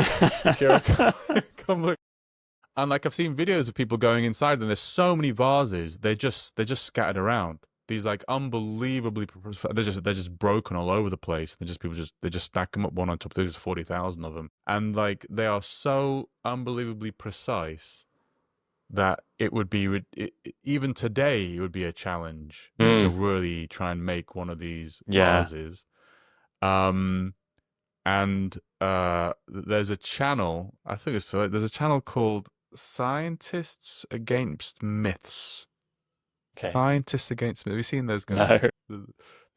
complex. And like I've seen videos of people going inside, and there's so many vases. They're just scattered around. These like unbelievably, they're just broken all over the place. They just stack them up one on top. There's 40,000 of them, and like they are so unbelievably precise that it would be even today it would be a challenge to Mm, really try and make one of these yeah. vases. Um, and there's a channel. I think there's a channel called Scientists Against Myths. Okay. Scientists Against Myths. Have you seen those guys? No.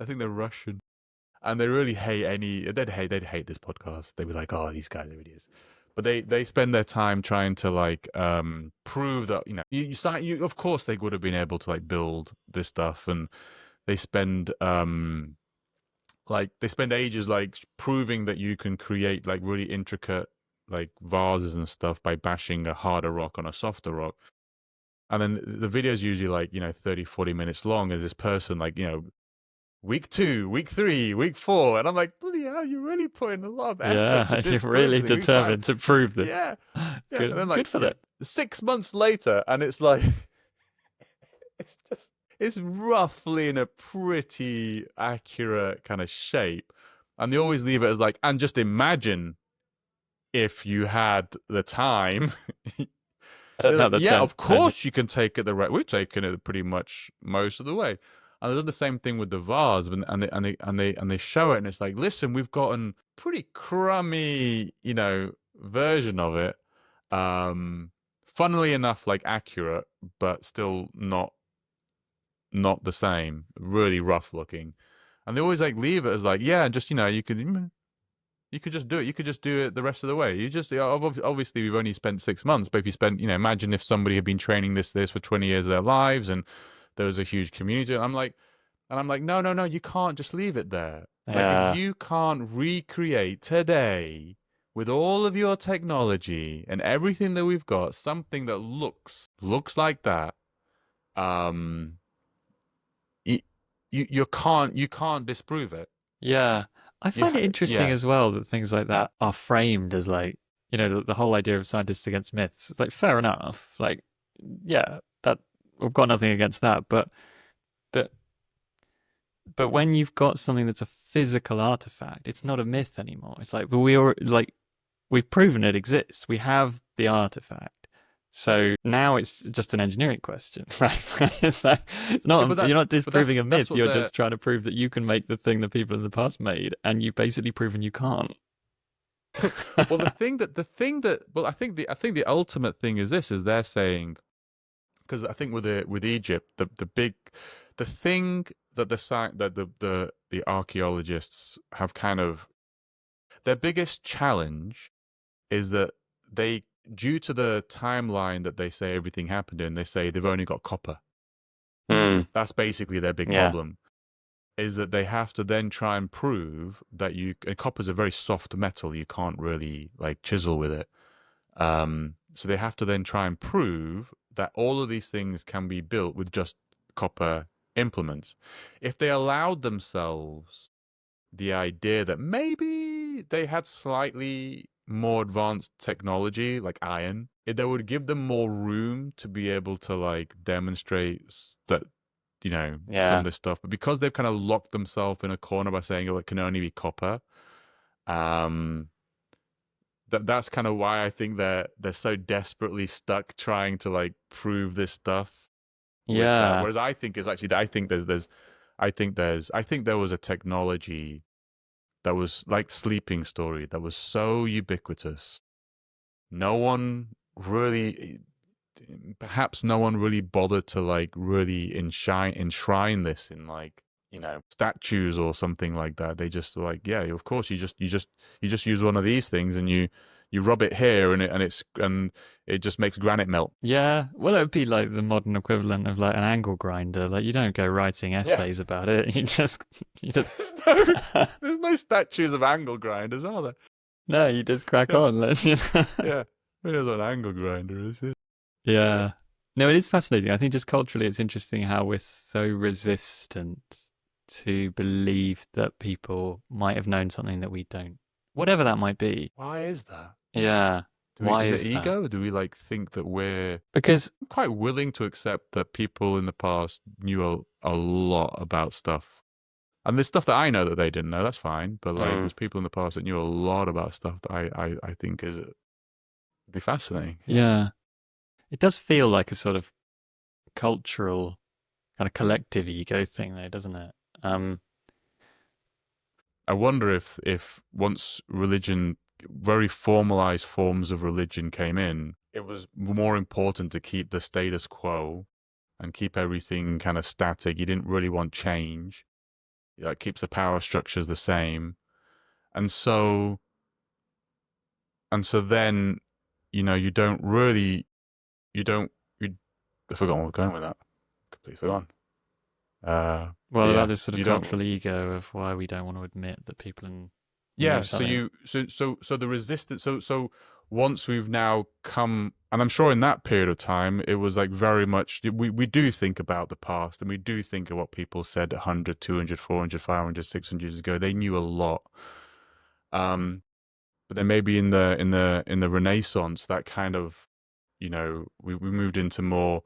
I think they're Russian. And they really hate they'd hate this podcast. They'd be like, oh, these guys are idiots. But they spend their time trying to like prove that, you know, you of course they would have been able to like build this stuff, and they spend they spend ages like proving that you can create like really intricate like vases and stuff by bashing a harder rock on a softer rock. And then the video is usually like, you know, 30, 40 minutes long, and this person like, you know, week 2, week 3, week 4, and I'm like, bloody hell, you're really putting a lot of effort to Yeah, you're disprove really this. Week 5, determined to prove this. yeah, yeah, and then Good for yeah, them. 6 months later, and it's like, it's roughly in a pretty accurate kind of shape, and they always leave it as like, and just imagine if you had the time. I don't know the yeah, term. of course you can take it the right. We've taken it pretty much most of the way, and they did the same thing with the vase, and they show it, and it's like, listen, we've gotten pretty crummy, you know, version of it. Funnily enough, like accurate, but still not the same. Really rough looking, and they always like leave it as like, yeah, just, you know, you could just do it. You could just do it the rest of the way. You just, obviously we've only spent 6 months, but if you spent, you know, imagine if somebody had been training this for 20 years of their lives, and there was a huge community. And I'm like, no, you can't just leave it there. Like, if you can't recreate today with all of your technology and everything that we've got, something that looks like that, you can't disprove it. Yeah. I find it interesting Yeah. as well that things like that are framed as like, you know, the whole idea of scientists against myths. It's like, fair enough. Like, yeah, that we've got nothing against that, but but when you've got something that's a physical artifact, it's not a myth anymore. It's like, well, we've proven it exists. We have the artifact. So now it's just an engineering question, right? It's like, you're not disproving a myth. You're just trying to prove that you can make the thing that people in the past made, and you've basically proven you can't. Well, I think the ultimate thing is this: is they're saying, because I think with Egypt, the thing that the archaeologists have kind of, their biggest challenge is that they, due to the timeline that they say everything happened in, they say they've only got copper. That's basically their big problem. Is that they have to then try and prove that and copper's a very soft metal, you can't really like chisel with it. So they have to then try and prove that all of these things can be built with just copper implements. If they allowed themselves the idea that maybe they had slightly more advanced technology like iron, that would give them more room to be able to like demonstrate that, you know, some of this stuff. But because they've kind of locked themselves in a corner by saying, oh, it can only be copper, that's kind of why I think they're so desperately stuck trying to like prove this stuff with that. Whereas I think there was a technology that was like Sleeping Story that was so ubiquitous. Perhaps no one really bothered to like really enshrine this in like, you know, statues or something like that. They just like, yeah, of course you just use one of these things and you rub it here and it just makes granite melt. Yeah, well, it would be like the modern equivalent of like an angle grinder. Like, you don't go writing essays about it. You just there's no statues of angle grinders, are there? No, you just crack on. Yeah, who knows what an angle grinder is? Yeah. No, it is fascinating. I think just culturally it's interesting how we're so resistant to believe that people might have known something that we don't. Whatever that might be. Why is that? Yeah. Why is it ego? Do we like think that because I'm quite willing to accept that people in the past knew a lot about stuff. And there's stuff that I know that they didn't know, that's fine. But like there's people in the past that knew a lot about stuff that I think would be fascinating. Yeah. It does feel like a sort of cultural kind of collective ego thing though, doesn't it? I wonder if once religion, very formalized forms of religion came in, it was more important to keep the status quo and keep everything kind of static. You didn't really want change. keeps the power structures the same, and so then you don't really you don't you I forgot where we're going with that. Completely forgotten. Well, But about yeah, this sort of you don't. cultural ego of why we don't want to admit that people knew Yeah, so something. the resistance. So once we've now come, and I'm sure in that period of time, it was like very much we do think about the past, and we do think of what people said 100, 200, 400, 500, 600 years ago. They knew a lot. But then maybe in the Renaissance, that kind of, we moved into more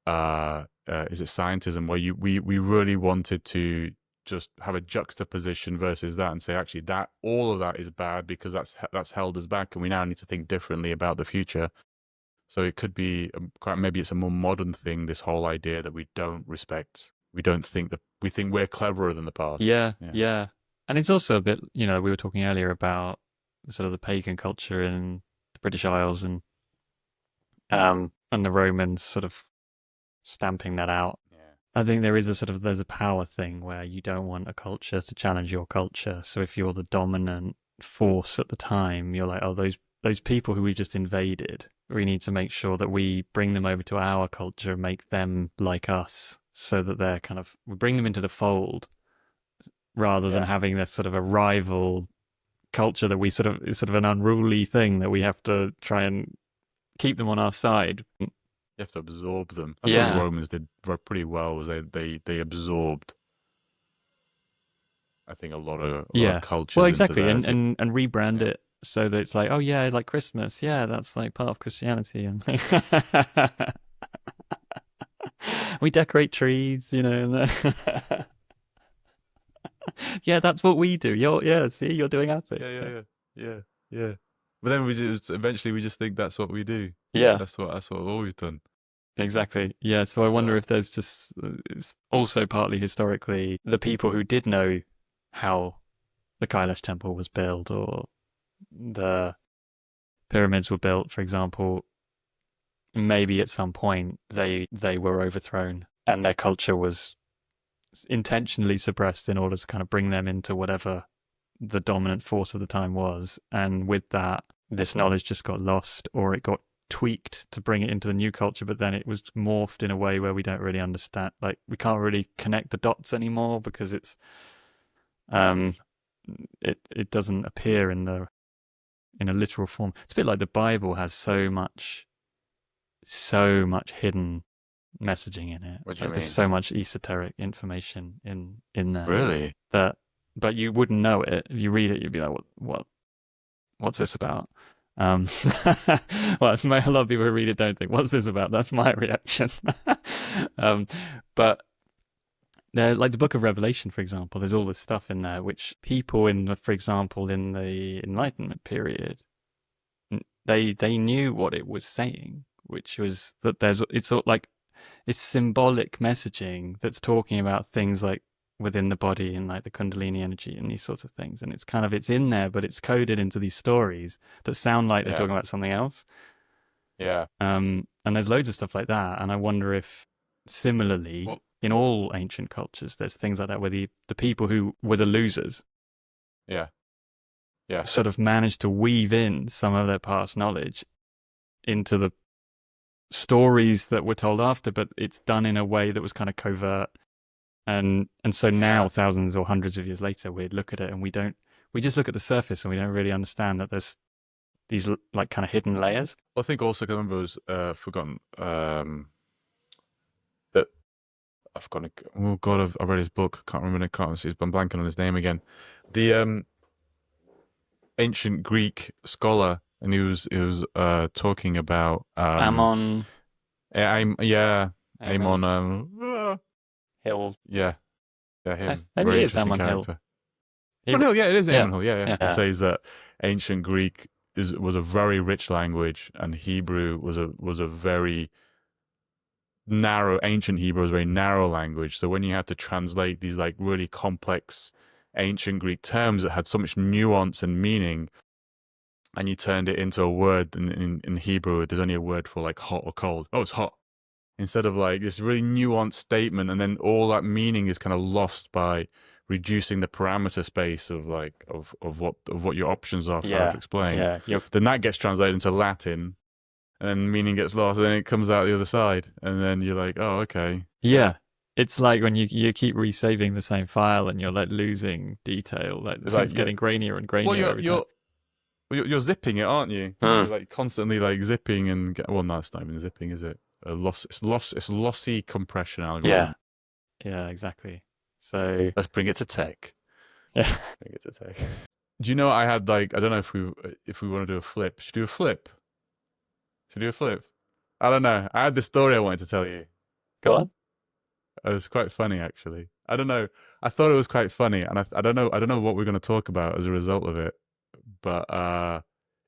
is it scientism, where we really wanted to just have a juxtaposition versus that and say, actually, that all of that is bad because that's held us back, and we now need to think differently about the future. So it could be maybe it's a more modern thing, this whole idea that we don't respect, we don't think that we think we're cleverer than the past. Yeah, Yeah. yeah. And it's also a bit, we were talking earlier about sort of the pagan culture in the British Isles and the Romans sort of stamping that out. Yeah. I think there's a power thing where you don't want a culture to challenge your culture. So if you're the dominant force at the time, you're like, oh, those people who we just invaded, we need to make sure that we bring them over to our culture and make them like us, so that they're we bring them into the fold rather than having this sort of a rival culture that is sort of an unruly thing that we have to try and keep them on our side. You have to absorb them. That's what the Romans did pretty well. Was they absorbed, I think, a lot of cultures. Well, exactly, and rebrand it so that it's like, oh yeah, like Christmas, yeah, that's like part of Christianity, and we decorate trees, And yeah, that's what we do. See, you're doing our thing. Yeah. But then eventually we just think that's what we do. Yeah, that's what we've always done. Exactly. Yeah. So I wonder if there's just it's also partly historically the people who did know how the Kailash temple was built or the pyramids were built, for example. Maybe at some point they were overthrown and their culture was intentionally suppressed in order to kind of bring them into whatever the dominant force of the time was. And with that, this knowledge just got lost, or it got tweaked to bring it into the new culture, but then it was morphed in a way where we don't really understand, like we can't really connect the dots anymore because it's it doesn't appear in a literal form. It's a bit like the Bible has so much hidden messaging in it. What do you mean? There's so much esoteric information in there. Really? But you wouldn't know it. If you read it, you'd be like, what's this about? Well, a lot of people who read it don't think, what's this about? That's my reaction. But like the Book of Revelation, for example, there's all this stuff in there which people for example, in the Enlightenment period, they knew what it was saying, which was that it's symbolic messaging that's talking about things like within the body and like the Kundalini energy and these sorts of things. And it's in there, but it's coded into these stories that sound like they're talking about something else. Yeah. And there's loads of stuff like that. And I wonder if similarly, in all ancient cultures, there's things like that where the people who were the losers sort of managed to weave in some of their past knowledge into the stories that were told after, but it's done in a way that was kind of covert. And so now, thousands or hundreds of years later, we look at it and we just look at the surface and we don't really understand that there's these like kind of hidden layers. Well, I think also, I remember, was forgotten that I've got. Oh God, I've read his book. Can't remember. I'm blanking on his name again. The ancient Greek scholar, and he was talking about Amon. Amon. Hill. Yeah, him. Maybe Very it is interesting Amon character. Hill. Hill, yeah, it is Amon Hill. Yeah. Yeah. It says that ancient Greek was a very rich language, and Hebrew was a very narrow. Ancient Hebrew was a very narrow language. So when you had to translate these like really complex ancient Greek terms that had so much nuance and meaning, and you turned it into a word in Hebrew, there's only a word for like hot or cold. Oh, it's hot. Instead of like this really nuanced statement, and then all that meaning is kind of lost by reducing the parameter space of like of what your options are for how to explain, then that gets translated into Latin, and then meaning gets lost, and then it comes out the other side, and then you're like, oh, okay. Yeah. It's like when you keep resaving the same file and you're like losing detail, like it's getting grainier and grainier every time. You're zipping it, aren't you? You're like constantly like zipping and well, no, it's not even zipping, is it? It's lossy compression algorithm. Yeah, exactly. So let's bring it to tech. Yeah, bring it to tech. Do you know I had like, I don't know if we want to do a flip. Should we do a flip? I don't know. I had this story I wanted to tell you. Go on. It was quite funny, actually. I don't know. I thought it was quite funny, and I don't know what we're going to talk about as a result of it. But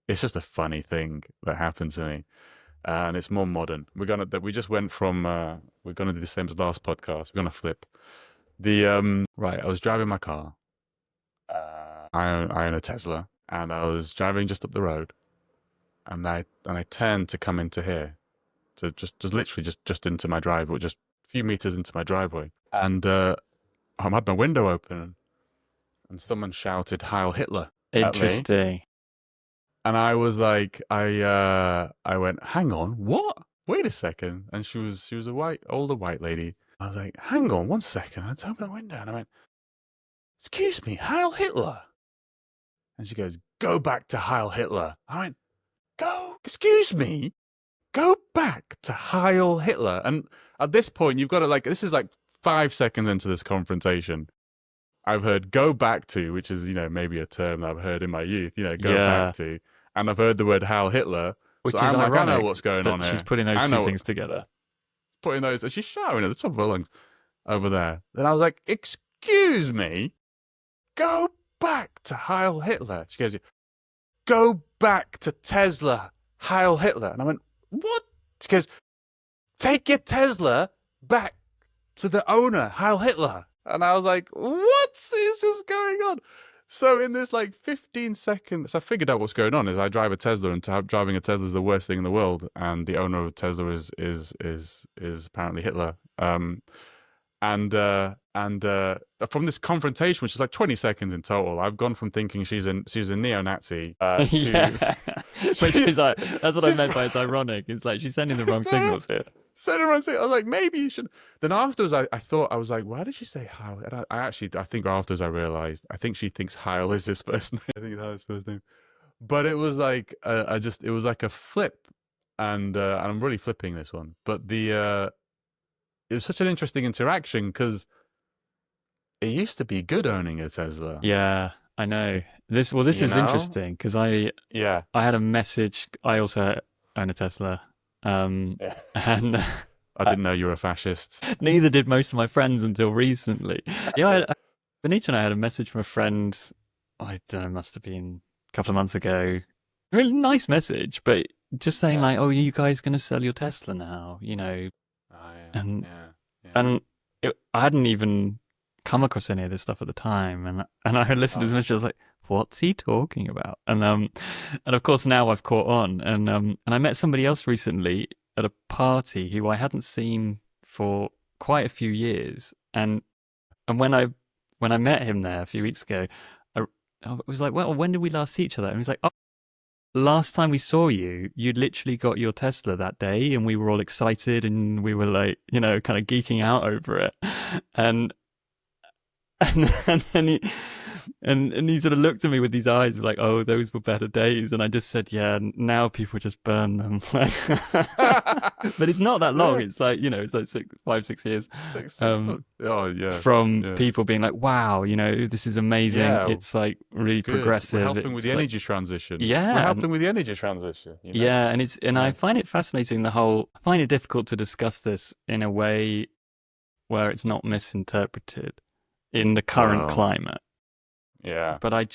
it's just a funny thing that happened to me, and it's more modern. We just went from we're gonna do the same as last podcast. We're gonna flip the right. I was driving my car. I own a Tesla, and I was driving just up the road, and I turned to come into here, to just literally just into my driveway, just a few meters into my driveway, and I had my window open, and someone shouted "Heil Hitler!" Interesting. at me. And I was like, I went, hang on, what? Wait a second. And she was a older white lady. I was like, hang on 1 second. I opened the window and I went, excuse me, Heil Hitler. And she goes, go back to Heil Hitler. I went, excuse me, go back to Heil Hitler. And at this point, you've got to like, this is like 5 seconds into this confrontation. I've heard go back to, which is, maybe a term that I've heard in my youth, go back to. And I've heard the word Heil Hitler. Which so is I'm ironic. Like, I know what's going on here. She's putting those two things together. And she's shouting at the top of her lungs over there. Then I was like, excuse me, go back to Heil Hitler. She goes, go back to Tesla, Heil Hitler. And I went, what? She goes, take your Tesla back to the owner, Heil Hitler. And I was like, what is just going on? So in this like 15 seconds, I figured out what's going on. Is I drive a Tesla, and driving a Tesla is the worst thing in the world, and the owner of a Tesla is apparently Hitler. And from this confrontation, which is like 20 seconds in total, I've gone from thinking she's a neo-Nazi to which is like, that's what I meant by it's ironic. It's like she's sending the wrong signals here. I was like, maybe you should. Then afterwards, I thought, I was like, why did she say Heil? And I think afterwards I realized, I think she thinks Heil is his first name. I think it's Heil's first name. But it was like, it was like a flip, and I'm really flipping this one. But it was such an interesting interaction because it used to be good owning a Tesla. Yeah, I know. This is interesting because I had a message. I also own a Tesla. And I didn't know you were a fascist. Neither did most of my friends until recently. Yeah, Benita and I had a message from a friend. I don't know, must have been a couple of months ago. A really nice message, but just saying like, "Oh, are you guys going to sell your Tesla now?" And I hadn't even come across any of this stuff at the time, and I listened to this message. I was like, what's he talking about? And of course now I've caught on, and I met somebody else recently at a party who I hadn't seen for quite a few years, and when I met him there a few weeks ago, I was like, well, when did we last see each other? And he's like, oh, last time we saw you, you'd literally got your Tesla that day, and we were all excited, and we were like, kind of geeking out over it, and then he sort of looked at me with these eyes like, oh, those were better days. And I just said, yeah, now people just burn them. But it's not that long. It's like, it's like 5-6 years. From people being like, wow, this is amazing. Yeah, it's like really progressive. We're helping with the energy transition. Yeah. We're helping with the energy transition. Yeah. And I find it fascinating, I find it difficult to discuss this in a way where it's not misinterpreted in the current climate. Yeah. But I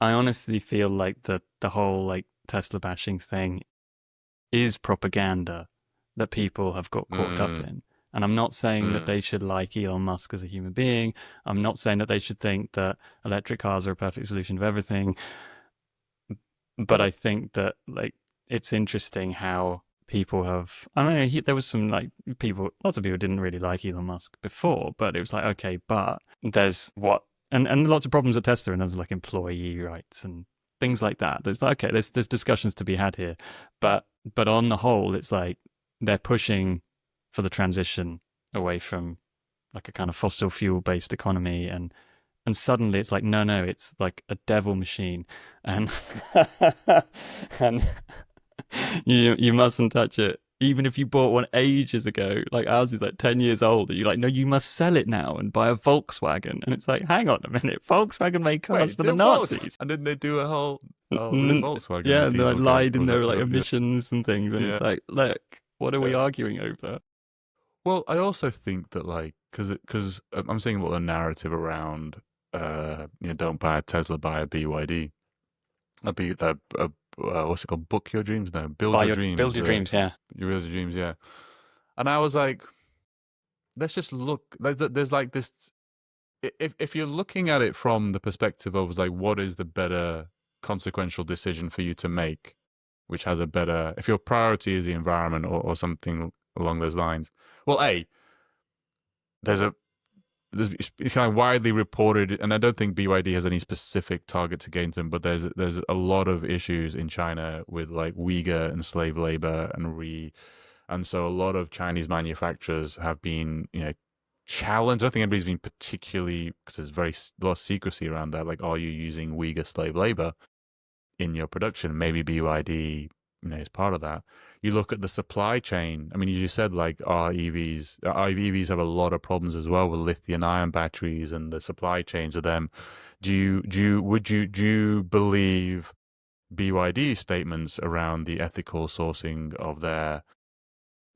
honestly feel like the whole like Tesla bashing thing is propaganda that people have got caught up in. And I'm not saying that they should like Elon Musk as a human being. I'm not saying that they should think that electric cars are a perfect solution of everything. But I think that like it's interesting how people have. I mean, there was some like people. Lots of people didn't really like Elon Musk before, but it was like, okay, but there's what and lots of problems at Tesla, and there's like employee rights and things like that. There's like, okay, there's discussions to be had here, but on the whole, it's like they're pushing for the transition away from like a kind of fossil fuel based economy, and suddenly it's like no, it's like a devil machine, and and you mustn't touch it. Even if you bought one ages ago, like ours is like 10 years old, and you're like, no, you must sell it now and buy a Volkswagen. And it's like, hang on a minute, Volkswagen made cars Wait, for the did Nazis. and then they do a whole did Volkswagen Yeah, make and they like, diesel cars? lied Or in was their that like yeah, emissions and things. And yeah, it's like, look, what are we yeah. arguing over? Well, I also think that like because I'm seeing a lot of narrative around don't buy a Tesla, buy a BYD. A B that what's it called? Book your dreams? No, build your Build dreams. your dreams, yeah. Your build your dreams. Yeah. And I was like, let's just look. Like, there's like this. If you're looking at it from the perspective of like, what is the better consequential decision for you to make, which has a better. If your priority is the environment or something along those lines, well, there's a it's kind of widely reported, and I don't think BYD has any specific targets against them, but there's a lot of issues in China with like Uyghur and slave labor and so a lot of Chinese manufacturers have been challenged. I don't think anybody's been particularly because there's a lot of secrecy around that. Like, are you using Uyghur slave labor in your production? Maybe BYD is part of that. You look at the supply chain. I mean, you said like our EVs have a lot of problems as well with lithium ion batteries and the supply chains of them. Would you believe BYD statements around the ethical sourcing of their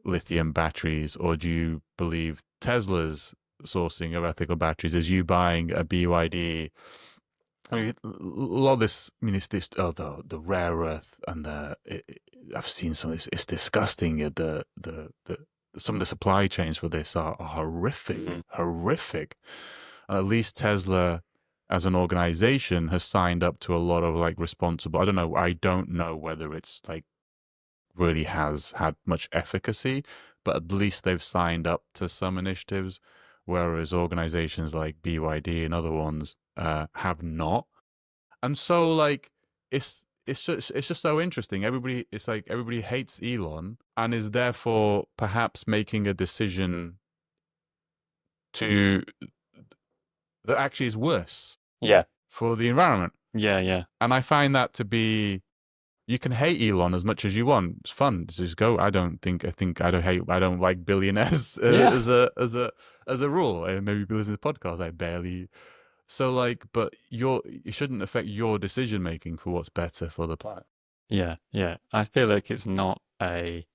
lithium batteries, or do you believe Tesla's sourcing of ethical batteries? Is you buying a BYD? I mean, a lot of this. I mean, it's this. Oh, the rare earth and I've seen some. It's disgusting. The some of the supply chains for this are horrific, horrific. And at least Tesla, as an organization, has signed up to a lot of like responsible. I don't know. I don't know whether it's like really has had much efficacy, but at least they've signed up to some initiatives, whereas organizations like BYD and other ones have not. And so like it's just so interesting. Everybody hates Elon and is therefore perhaps making a decision to that actually is worse Yeah. for the environment. Yeah. And I find that to be you can hate Elon as much as you want. It's fun. Just go. I don't like billionaires Yeah. as a rule. And maybe if you listen to the podcast, I barely. So like, but it shouldn't affect your decision making for what's better for the planet. Yeah. I feel like it's not a.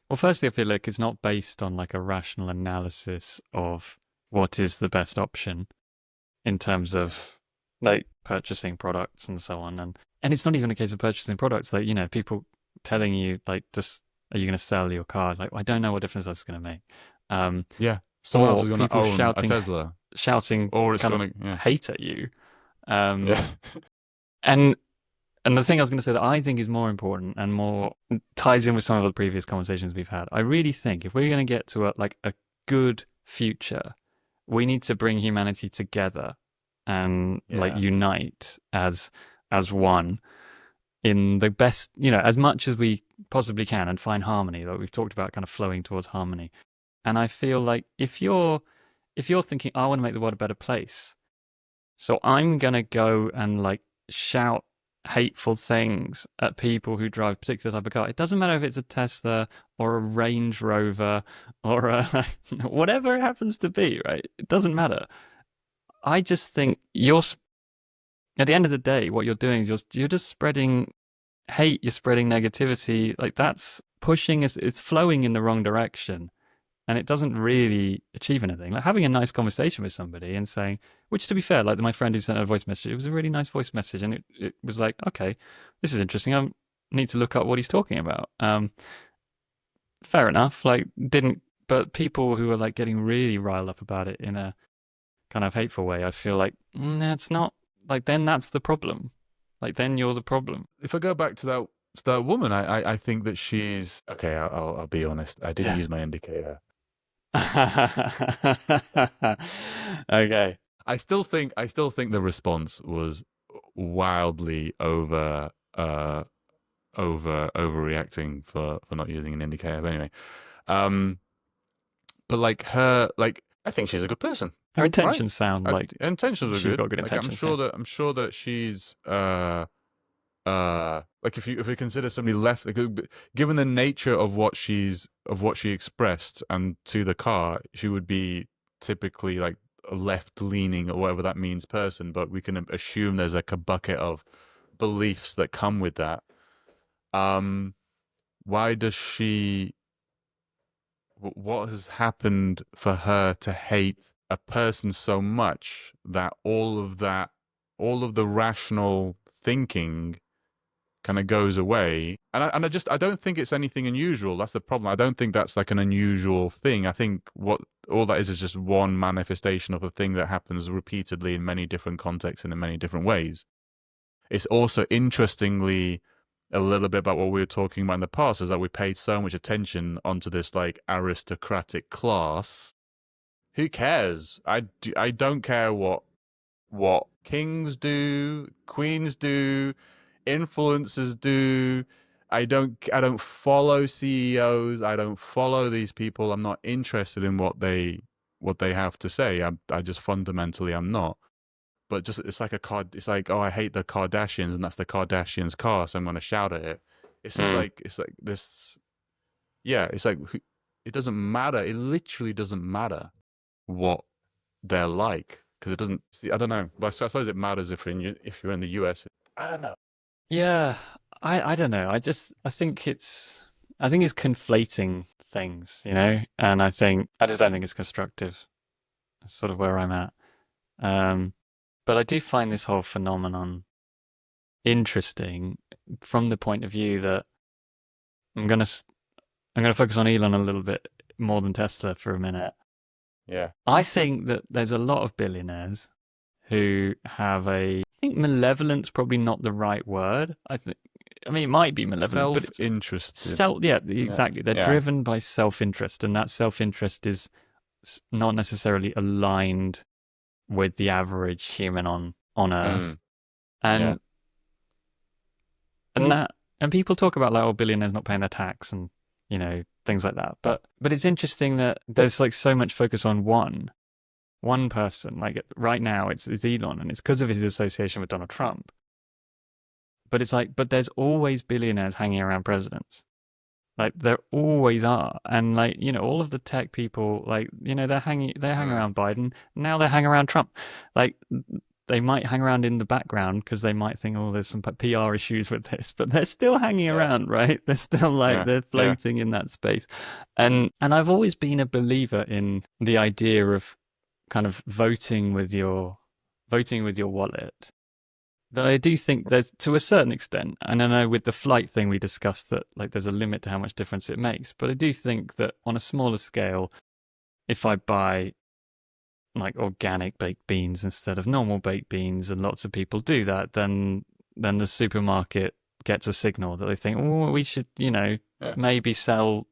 Well, firstly, I feel like it's not based on like a rational analysis of what is the best option in terms of like purchasing products and so on. And it's not even a case of purchasing products. Like, people telling you like, just, are you going to sell your car? Like, I don't know what difference that's going to make. Yeah, someone else Or is going to people own a Tesla, shouting or it's kind going of to hate at you. yeah. And the thing I was going to say that I think is more important and more ties in with some of the previous conversations we've had. I really think if we're going to get to a good future, we need to bring humanity together and like Yeah. unite as one in the best, as much as we possibly can, and find harmony. Like we've talked about, kind of flowing towards harmony. And I feel like if you're thinking, I want to make the world a better place, so I'm gonna go and like shout hateful things at people who drive a particular type of car. It doesn't matter if it's a Tesla or a Range Rover or whatever it happens to be, right? It doesn't matter. I just think at the end of the day, what you're doing is you're just spreading hate, you're spreading negativity. Like that's pushing us, it's flowing in the wrong direction. And it doesn't really achieve anything. Like having a nice conversation with somebody and saying, which to be fair, like my friend who sent a voice message, it was a really nice voice message. And it was like, okay, this is interesting. I need to look up what he's talking about. Fair enough. But people who are like getting really riled up about it in a kind of hateful way, I feel like that's not, like, then that's the problem. Like, then you're the problem. If I go back to So that woman, I think that she's okay. I'll be honest. I didn't Yeah. use my indicator. Okay. I still think the response was wildly overreacting for not using an indicator. But anyway, um, but like her, like I think she's a good person, Her right? intentions sound like Her intentions are she's good. got good Like intentions. Yeah. I'm sure that she's like if we consider somebody left, like, given the nature of what she expressed and to the car, she would be typically like a left leaning or whatever that means person, but we can assume there's like a bucket of beliefs that come with that. um why does she what has happened for her to hate a person so much that all of the rational thinking kind of goes away. I don't think it's anything unusual. That's the problem. I don't think that's like an unusual thing. I think what all that is just one manifestation of a thing that happens repeatedly in many different contexts and in many different ways. It's also interestingly a little bit about what we were talking about in the past, is that we paid so much attention onto this like aristocratic class. Who cares? I don't care what kings do, queens do, influencers do. I don't follow CEOs. I don't follow these people. I'm not interested in what they have to say. I just fundamentally I'm not. But just it's like a card. It's like, oh, I hate the Kardashians, and that's the Kardashians' car, so I'm gonna shout at it. Mm. It's like this. Yeah, it's like it doesn't matter. It literally doesn't matter what they're like, because it doesn't. See, I don't know. But I suppose it matters if you're in the US. I don't know. Yeah. I don't know. I think it's conflating things, you know, and I just don't think it's constructive. That's sort of where I'm at. Um, but I do find this whole phenomenon interesting from the point of view that I'm gonna I'm gonna focus on Elon a little bit more than Tesla for a minute. Yeah. I think that there's a lot of billionaires who have I think malevolence probably not the right word. I mean, it might be malevolent, but it's Self-interested. yeah, Yeah. exactly. They're Yeah. driven by self-interest, and that self-interest is not necessarily aligned with the average human on Earth. Mm. Yeah. And and people talk about like, oh, billionaires not paying their tax and you know things like that. But it's interesting that there's like so much focus on one person. Like right now, it's Elon, and it's because of his association with Donald Trump. But it's like, but there's always billionaires hanging around presidents. Like there always are, and like you know, all of the tech people, like you know, they hang Mm. around Biden. Now they hang around Trump. Like they might hang around in the background because they might think, oh, there's some PR issues with this, but they're still hanging Yeah. around, right? They're still like Yeah. they're Yeah. floating in that space, and I've always been a believer in the idea of kind of voting with your wallet. That I do think there's to a certain extent, and I know with the flight thing we discussed that like there's a limit to how much difference it makes, but I do think that on a smaller scale, if I buy like organic baked beans instead of normal baked beans, and lots of people do that, then the supermarket gets a signal that they think, oh, we should, you know, Yeah. maybe sell,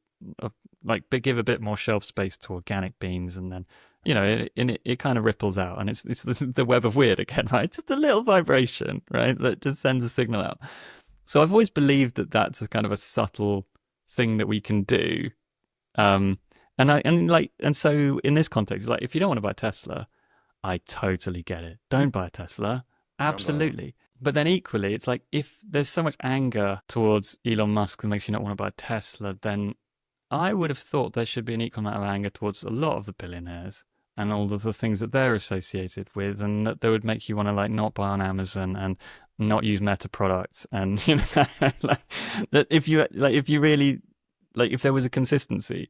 like, give a bit more shelf space to organic beans, and then, you know, it kind of ripples out, and it's the web of Wyrd again, right? Just a little vibration, right, that just sends a signal out. So I've always believed that that's a kind of a subtle thing that we can do. Um, and so in this context, like if you don't want to buy a Tesla, I totally get it. Don't buy a Tesla. Don't buy one. Absolutely. But then equally, it's like if there's so much anger towards Elon Musk that makes you not want to buy a Tesla, then I would have thought there should be an equal amount of anger towards a lot of the billionaires and all of the things that they're associated with, and that would make you want to like not buy on Amazon and not use Meta products, and you know, like that if you really like if there was a consistency.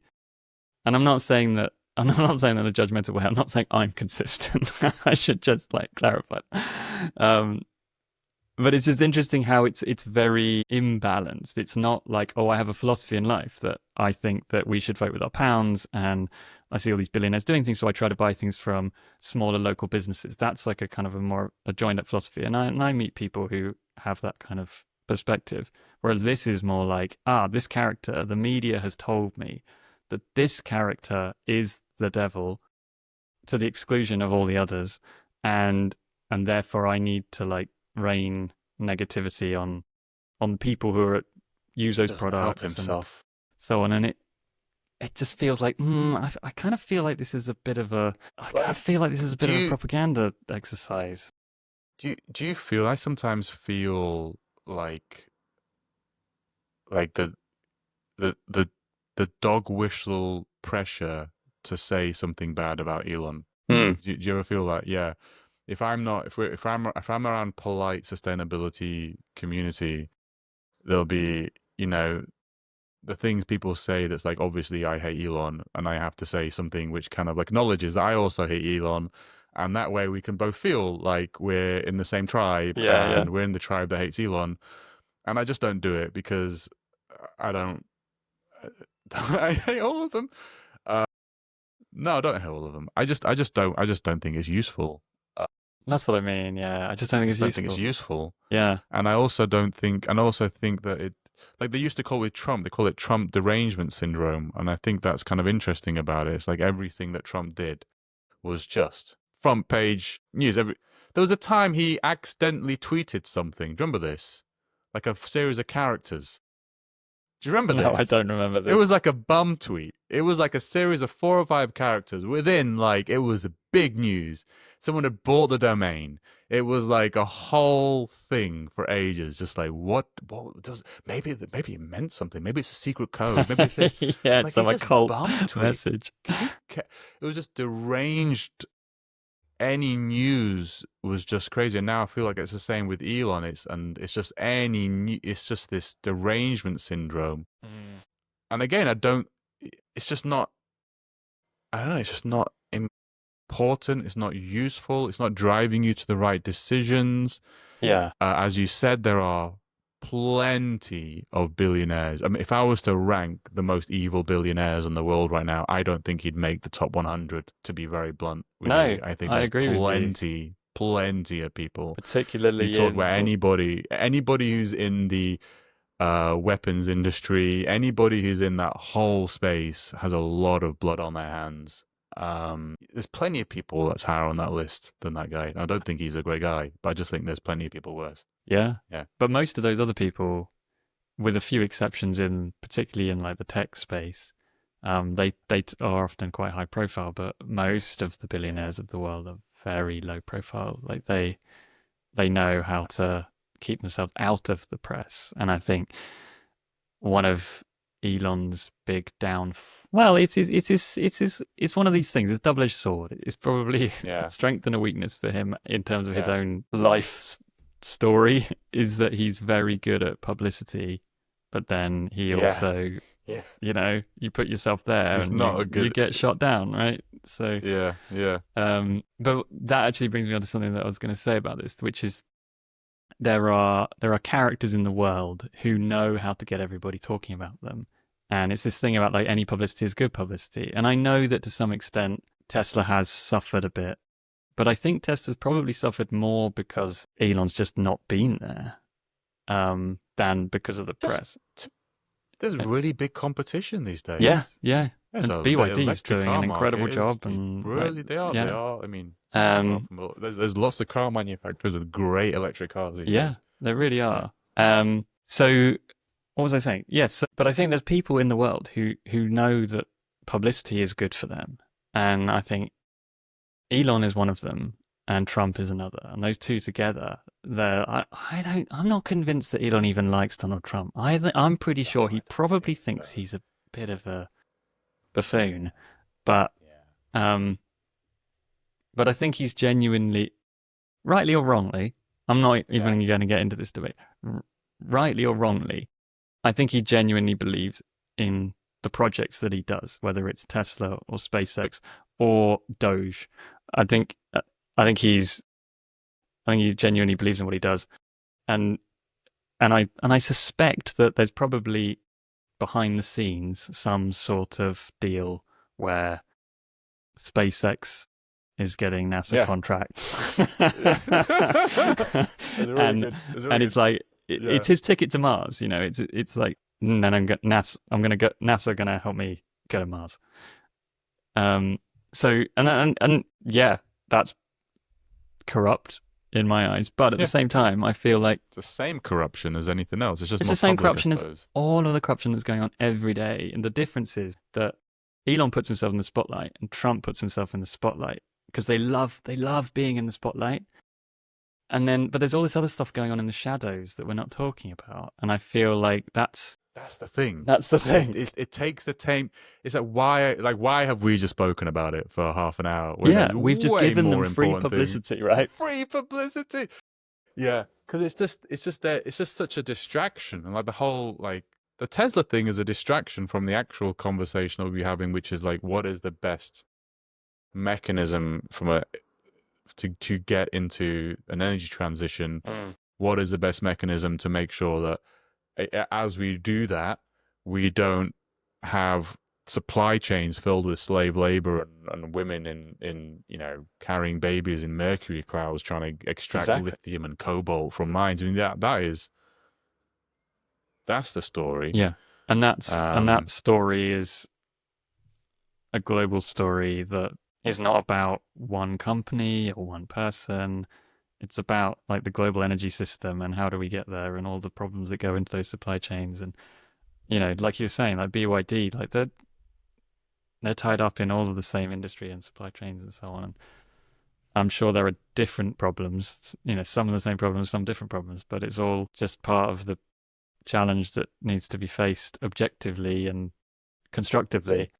And I'm not saying that in a judgmental way. I'm not saying I'm consistent. I should just like clarify. Um, but it's just interesting how it's very imbalanced. It's not like, oh, I have a philosophy in life that I think that we should vote with our pounds, and I see all these billionaires doing things, so I try to buy things from smaller local businesses. That's like a kind of a more a joined up philosophy. And I meet people who have that kind of perspective. Whereas this is more like, this character, the media has told me that this character is the devil to the exclusion of all the others, and therefore I need to like rain negativity on people who use those Doesn't help products and himself. so on. And it just feels like I kind of feel like this is a bit of a propaganda exercise. Do you feel? I sometimes feel like the dog whistle pressure to say something bad about Elon. Do you ever feel that? Yeah. If I'm around polite sustainability community, there'll be, the things people say that's like, obviously I hate Elon, and I have to say something which kind of acknowledges that I also hate Elon, and that way we can both feel like we're in the same tribe, and we're in the tribe that hates Elon. And I just don't do it because I don't. I hate all of them. No, I don't hate all of them. I just don't think it's useful. That's what I mean. Yeah, I just don't think it's I don't useful. think it's useful. Yeah, and I also think that it, like they used to call it Trump. They call it Trump derangement syndrome, and I think that's kind of interesting about it. It's like everything that Trump did was just front page news. There was a time he accidentally tweeted something. Do you remember this? Like a series of characters. Do you remember this? No, I don't remember this. It was like a bum tweet. It was like a series of 4 or 5 characters within, it was a big news. Someone had bought the domain. It was like a whole thing for ages. Just like, what does, maybe it meant something. Maybe it's a secret code. Maybe it's this. Yeah, it's some occult message. It was just deranged. Any news was just crazy, and now I feel like it's the same with Elon. It's just it's just this derangement syndrome. And again, it's just not. I don't know. It's just not important. It's not useful. It's not driving you to the right decisions. Yeah. As you said, there are plenty of billionaires. I mean, if I was to rank the most evil billionaires in the world right now, I don't think he'd make the top 100, to be very blunt with you. I think there's agree plenty of people. Particularly you talk about anybody who's in the weapons industry, anybody who's in that whole space has a lot of blood on their hands. There's plenty of people that's higher on that list than that guy. I don't think he's a great guy, but I just think there's plenty of people worse. Yeah. Yeah. But most of those other people, with a few exceptions particularly in like the tech space, they are often quite high profile, but most of the billionaires of the world are very low profile. Like they know how to keep themselves out of the press. And I think one of Elon's big well, it's one of these things. It's a double-edged sword. It's probably a strength and a weakness for him in terms of his own life story, is that he's very good at publicity, but then he also, you put yourself there and you get shot down, right? So but that actually brings me on to something that I was going to say about this, which is there are characters in the world who know how to get everybody talking about them. And it's this thing about like any publicity is good publicity. And I know that to some extent Tesla has suffered a bit, but I think Tesla's probably suffered more because Elon's just not been there than because of the press. There's really big competition these days. Yeah. And BYD's doing an incredible job. And really, they are. I mean, there's lots of car manufacturers with great electric cars these days. There really are. So what was I saying? Yes, but I think there's people in the world who know that publicity is good for them. And I think Elon is one of them and Trump is another. And those two together, I'm not convinced that Elon even likes Donald Trump. I'm pretty sure he probably thinks he's a bit of a buffoon. But I think he's genuinely, rightly or wrongly, I'm not even going to get into this debate, rightly or wrongly, I think he genuinely believes in the projects that he does, whether it's Tesla or SpaceX or Doge. I think he genuinely believes in what he does, and I suspect that there's probably behind the scenes some sort of deal where SpaceX is getting NASA contracts, and it's like Yeah. it's his ticket to Mars. You know, it's like, then NASA gonna help me go to Mars. So and yeah, that's corrupt in my eyes. But at the Yeah. same time, I feel like It's the same corruption as anything else. It's just it's more the same public, I corruption as suppose. all of the corruption that's going on every day. And the difference is that Elon puts himself in the spotlight and Trump puts himself in the spotlight because they love being in the spotlight. And then, but there's all this other stuff going on in the shadows that we're not talking about. And I feel like that's the thing. the thing. It takes the time. It's why have we just spoken about it for half an hour? When there's We've just way given more them free important things. publicity, right? Free publicity. Yeah, because it's just such a distraction, and like the whole the Tesla thing is a distraction from the actual conversation that we'll be having, which is like, what is the best mechanism to get into an energy transition? What is the best mechanism to make sure that as we do that, we don't have supply chains filled with slave labor and women in carrying babies in mercury clouds trying to extract lithium and cobalt from mines. I mean, that's the story. Yeah, and that story is a global story that is not about one company or one person. It's about like the global energy system and how do we get there and all the problems that go into those supply chains. And like you were saying, like BYD, like they're tied up in all of the same industry and supply chains and so on. And I'm sure there are different problems, some of the same problems, some different problems, but it's all just part of the challenge that needs to be faced objectively and constructively.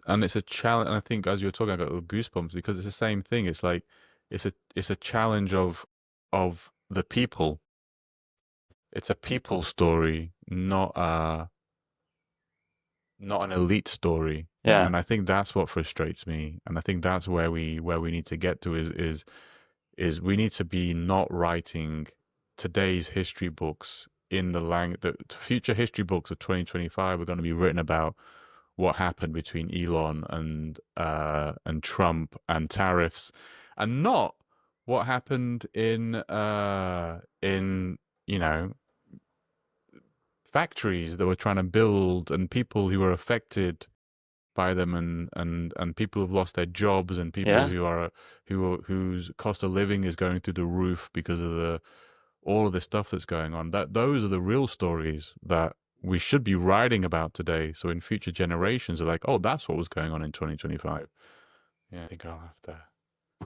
And it's a challenge. And I think, as you were talking about goosebumps, because it's the same thing. It's like it's a challenge of the people. It's a people story, not an elite story. Yeah. And I think that's what frustrates me. And I think that's where we need to get to is we need to be not writing today's history books in the future history books of 2025 are going to be written about what happened between Elon and Trump and tariffs, and not what happened in factories that were trying to build and people who were affected by them and people who've lost their jobs and people whose cost of living is going through the roof because of all of the stuff that's going on. Those are the real stories that we should be writing about today. So in future generations are like, oh, that's what was going on in 2025. Yeah, I think I'll have to.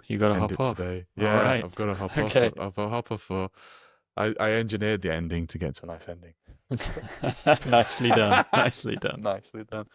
You got to end hop it off today. Yeah, right. I've got to hop okay. off. I'll hop off for. I engineered the ending to get to a nice ending. Nicely done. Nicely done. Nicely done.